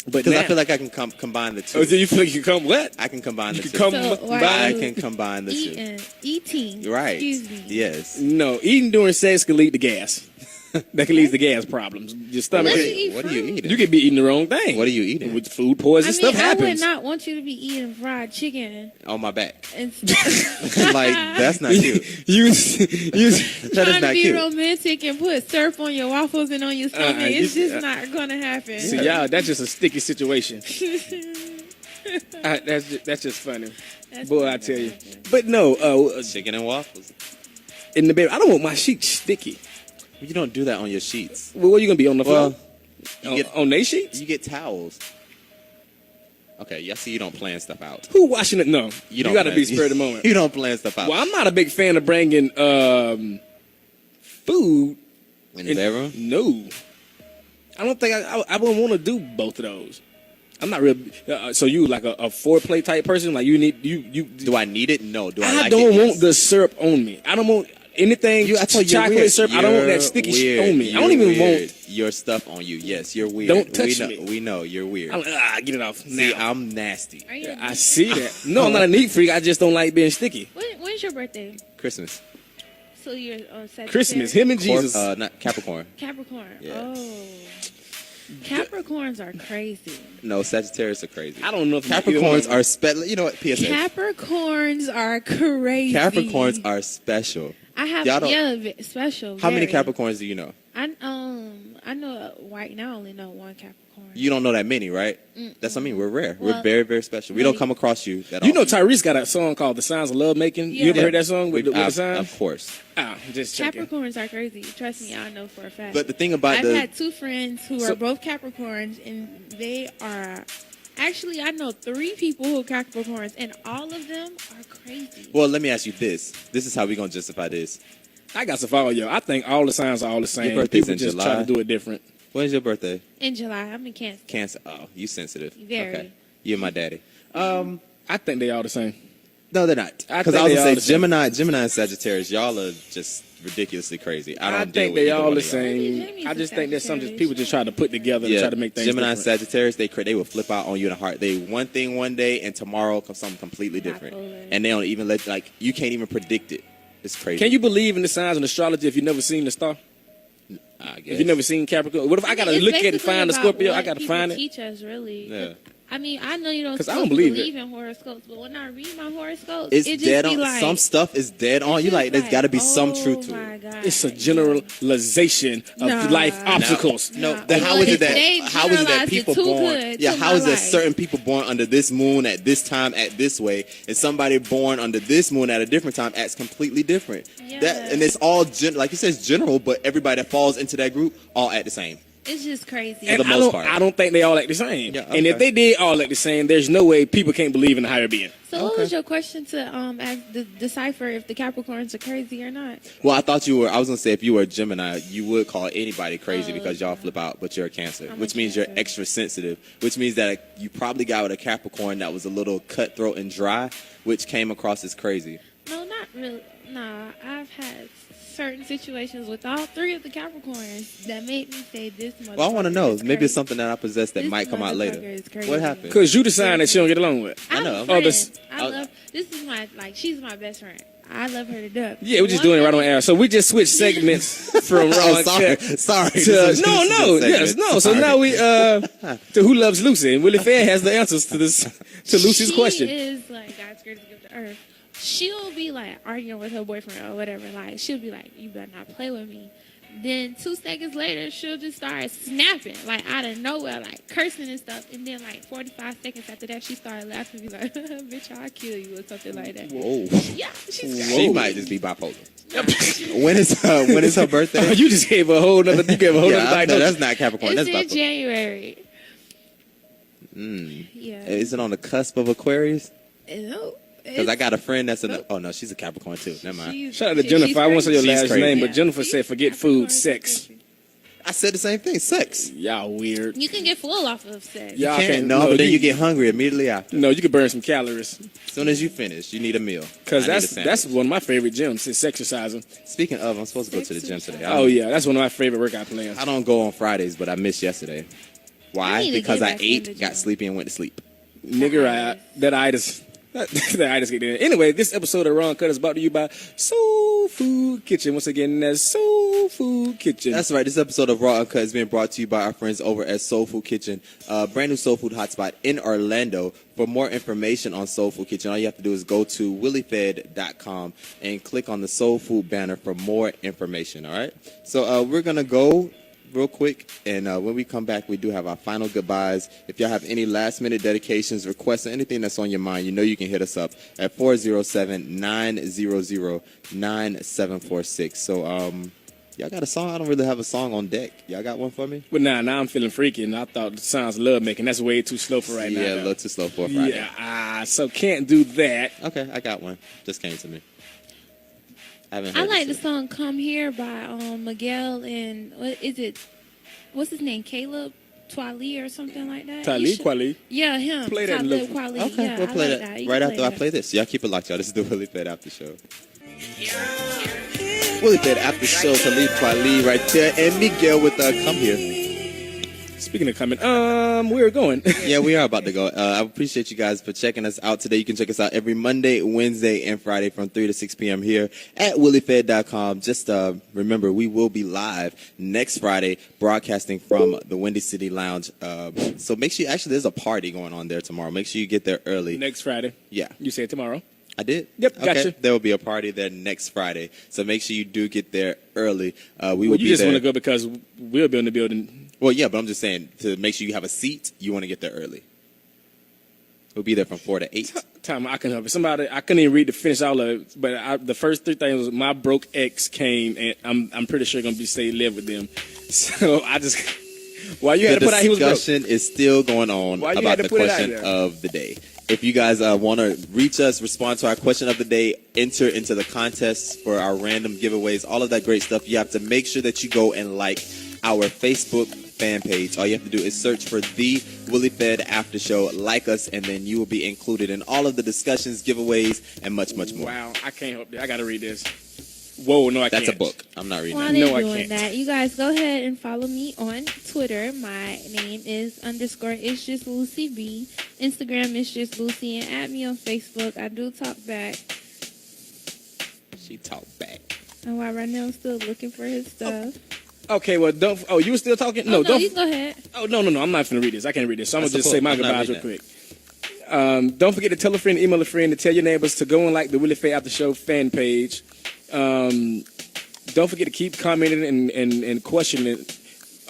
But because I now- feel like I can combine the two. Oh, so you feel like you come what? I can combine the You two. can So come why by. I you can combine the two. Eating. Right. Excuse me. Yes. No, eating during sex can lead to gas. That can lead to gas problems. Your stomach. Unless you eat What are you fruit. eating? You could be eating the wrong thing. What are you eating? With food poison, I mean, stuff I happens. would not want you to be eating fried chicken On my back. and Like that's not cute. you That is trying to not be cute. romantic and put syrup on your waffles and on your stomach. It's just not gonna happen. See, y'all, that's just a sticky situation. That's just funny. That's Boy, not I tell gonna you. happen. But no, Chicken and waffles. in the bed, I don't want my sheets sticky. You don't do that on your sheets. Well, what are you gonna be on the floor? Well, you on, get on they sheets? you get towels. Okay, I see you don't plan stuff out. Who washing it? No, you don't got to plan- be spur of the moment. You don't plan stuff out. Well, I'm not a big fan of bringing food In the bedroom? No, I don't think I would want to do both of those. I'm not real. So you like a foreplay type person? Like you need you? Do I need it? No. Do I I like don't it? want Yes. the syrup on me. I don't want anything. I told you you're chocolate weird. syrup. I don't want that You're sticky weird. shit on me. I You're don't even weird. want. your stuff on you. Yes, you're weird. Don't touch we know, me. We know you're weird. I'm like, get it off now. See, I'm nasty. Are you I see that. No, I'm not a neat freak. I just don't like being sticky. When's your birthday? Christmas. So you're Sagittarius? Christmas, him and Jesus. Not Capricorn. Capricorn. Yeah. Oh. Capricorns are crazy. No, Sagittarius are crazy. I don't know if Capricorns are special. You know what? PSA. Capricorns are crazy. Capricorns are special. I have Y'all don't- special. How many very. Capricorns do you know? I know right now I only know one Capricorn. You don't know that many, right? That's what I mean. We're rare. Well, We're very, very special. We don't come across you that You know, often. Tyrese got a song called "The Signs of Love Making." You Yeah. ever heard that song with the Of signs? course. Ah, just checking. Capricorns are crazy. Trust me, I know for a fact. But the thing about I've the had two friends who So- are both Capricorns, and they are. Actually, I know 3 people who are Capricorns, and all of them are crazy. well, let me ask you this. This is how we gonna justify this. I got to follow you. I think all the signs are all the same. Your birthday's People in just July. try to do it different. When's your birthday? In July, I'm in Cancer. Cancer. Oh, you sensitive. Very. Okay. You're my daddy. I think they all the same. No, they're not. I Because think I was they gonna all say the same. Gemini and Sagittarius. Y'all are just ridiculously crazy. I don't I deal think with they either all one the of y'all. same. Jamie's I a just think there's something Sagittarius. people just try to put together and Yeah, try to make things Gemini and different. Sagittarius, they will flip out on you in a heart. They one thing one day and tomorrow comes something completely different, Bipolar. and they don't even you can't even predict it. It's crazy. Can you believe in the signs and astrology if you've never seen the star? I guess. If you've never seen Capricorn, what if I gotta It's look at it and basically find the about Scorpio? what I gotta people find it. Teach us really. Yeah. I mean, I know you don't 'Cause I supposed don't to believe believe it. in horoscopes, but when I read my horoscopes, It's it just dead be on. like Some stuff is dead on. You it's like there's got to be some oh truth to my it. God. It's a generalization of Nah. life obstacles. No, Nah. then how Well, is it they that how is it that generalized it people too born? good Yeah, to how my is that life. certain people born under this moon at this time at this way, and somebody born under this moon at a different time acts completely different? Yeah. And it's all like you said, it's general, but everybody that falls into that group all act the same. It's just crazy. And the most part. I don't think they all act the same. Yeah, And if okay. they did all act the same, there's no way people can't believe in the higher being. So what was your question to ask decipher if the Capricorns are crazy or not? Well, I thought you were. I was gonna say if you were a Gemini, you would call anybody crazy because y'all flip out, but you're a Cancer, I'm a which means Cancer. you're extra sensitive, which means that you probably got with a Capricorn that was a little cutthroat and dry, which came across as crazy. No, not really. Nah, I've had certain situations with all 3 of the Capricorns that made me say this motherfucker Well, I want to know. is Maybe crazy. it's something that I possess that This might come out later. motherfucker is crazy. What happened? Because you the sign that she don't get along with. I I'm know. a Oh, friend. this- I love. This is my she's my best friend. I love her to death. Yeah, we're just doing it right on air. So we just switched segments from Raw Oh, and sorry, Cut sorry. to yes, no. So now we to Who Loves Lucy, and Willie Fed has the answers to this to Lucy's question. She is like God's greatest gift to earth. She'll be like arguing with her boyfriend or whatever. Like she'll be like, "You better not play with me." Then 2 seconds later, she'll just start snapping, like out of nowhere, like cursing and stuff. And then like 45 seconds after that, she started laughing and be like, bitch, I'll kill you or something like that. Whoa. Yeah, She might just be bipolar. When is her birthday? You just gave a whole nother. You gave a whole nother diagnosis. That's not Capricorn. It's That's in bipolar. January. Yeah. Is it on the cusp of Aquarius? No. Because I got a friend that's oh no, she's a Capricorn too. Never mind. Shout out to Jennifer. I won't say your She's last crazy. name, but Yeah. Jennifer said, "Forget food, sex." I said the same thing. Sex. Y'all weird. You can get full off of sex. Y'all Can't, no, but then you get hungry immediately after. No, you can burn some calories. As soon as you finish, you need a meal. Because I need a that's sandwich. one of my favorite gyms is exercising. Speaking of, I'm supposed to go to the gym today. Oh yeah, that's one of my favorite workout plans. I don't go on Fridays, but I missed yesterday. I Why? need to Because get I back in the ate, gym. got sleepy, and went to sleep. Nigga, that itis. That itis get in. Anyway, this episode of Ron Cut is brought to you by Soul Food Kitchen. Once again, that's Soul Food Kitchen. That's right. This episode of Raw Uncut is being brought to you by our friends over at Soul Food Kitchen, brand new soul food hotspot in Orlando. For more information on Soul Food Kitchen, all you have to do is go to williefed.com and click on the Soul Food banner for more information. All right. So we're gonna go real quick, and when we come back, we do have our final goodbyes. If y'all have any last-minute dedications, requests, or anything that's on your mind, you know you can hit us up at 407-900-9746. So, y'all got a song? I don't really have a song on deck. Y'all got one for me? But now I'm feeling freaky, and I thought the sounds love making. That's way too slow for right now. Yeah, a though. little too slow for a Friday. Yeah, so can't do that. Okay, I got one. Just came to me. I haven't I heard like the this yet. song "Come Here" by Miguel and what is it? What's his name? Caleb Twali or something like that. Talib Kweli. Yeah, him. Play that Talib little- Kweli. Okay, Yeah, we'll I play like that You right can after I that. play this. Y'all keep it locked, y'all. This is the Willie Fed After Show. Willie Fed After Show, Talib Kweli right there, and Miguel with Come Here. Speaking of coming, we're going. Yeah, we are about to go. I appreciate you guys for checking us out today. You can check us out every Monday, Wednesday, and Friday from 3 to 6 p.m. here at williefed.com. Just remember, we will be live next Friday broadcasting from the Windy City Lounge. So make sure, actually, there's a party going on there tomorrow. Make sure you get there early. Next Friday. Yeah. You said tomorrow. I did? Yep, Okay. gotcha. There will be a party there next Friday. So make sure you do get there early. We will Well, be you just there. want to go because we'll be in the building. Well, yeah, but I'm just saying, to make sure you have a seat, you want to get there early. We'll be there from 4 to 8. Time I can help it. Somebody I couldn't even read to finish all of it, but the first 3 things was my broke ex came, and I'm pretty sure gonna be stay live with them. So I just why you had to put out he was The broke. discussion is still going on Why you about had to the put it out question there? of the day. If you guys want to reach us, respond to our question of the day, enter into the contests for our random giveaways, all of that great stuff, you have to make sure that you go and like our Facebook fan page. All you have to do is search for the Willie Fed After Show, like us, and then you will be included in all of the discussions, giveaways, and much, much more. Wow, I can't help it. I gotta read this. Whoa, no, I That's can't. a book. I'm not reading While that. they're No, I doing can't. that, you guys go ahead and follow me on Twitter. My name is _It's Just Lucy B. Instagram is Just Lucy, and add me on Facebook. I do talk back. She talked back. And while Ronell's still looking for his stuff. Okay, well, don't. Oh, you were still talking? No, don't. you go ahead. Oh, no. I'm not going to read this. I can't read this. So I'm going to That's just say the my book. I'm not goodbyes real reading quick. Don't forget to tell a friend, email a friend, to tell your neighbors to go and like the Willie Fed After Show fan page. Don't forget to keep commenting and questioning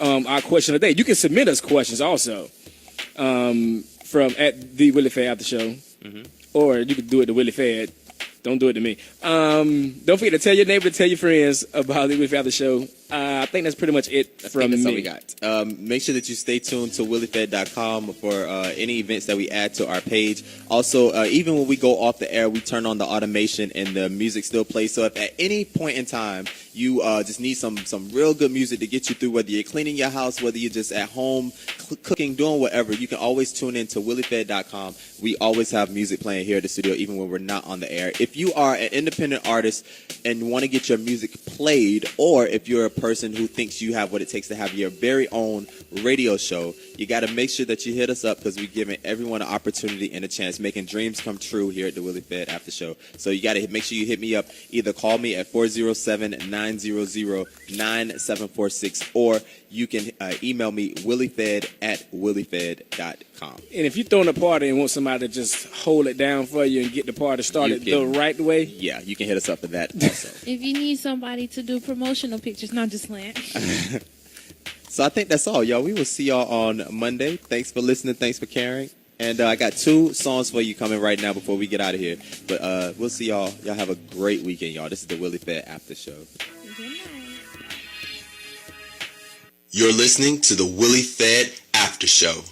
our question of the day. You can submit us questions also from at the Willie Fed After Show. Or you can do it to Willie Fed. Don't do it to me. Don't forget to tell your neighbor, to tell your friends about the Willie Fed After Show. I think that's pretty much it from That's me. all we got. Make sure that you stay tuned to williefed.com for any events that we add to our page. Also, even when we go off the air, we turn on the automation and the music still plays. So if at any point in time you just need some real good music to get you through, whether you're cleaning your house, whether you're just at home cooking, doing whatever, you can always tune in to williefed.com. We always have music playing here at the studio, even when we're not on the air. If you are an independent artist and want to get your music played, or if you're a person who thinks you have what it takes to have your very own radio show, you got to make sure that you hit us up, because we're giving everyone an opportunity and a chance, making dreams come true here at the Willie Fed After Show. So you got to make sure you hit me up. Either call me at 407-900-9746, or you can email me, williefed@williefed.com. And if you're throwing a party and want somebody to just hold it down for you and get the party started the right way, yeah, you can hit us up for that also. If you need somebody to do promotional pictures, not just Lance. So I think that's all, y'all. We will see y'all on Monday. Thanks for listening. Thanks for caring. And I got 2 songs for you coming right now before we get out of here. But we'll see y'all. Y'all have a great weekend, y'all. This is the Willie Fed After Show. Good night. You're listening to the Willie Fed After Show.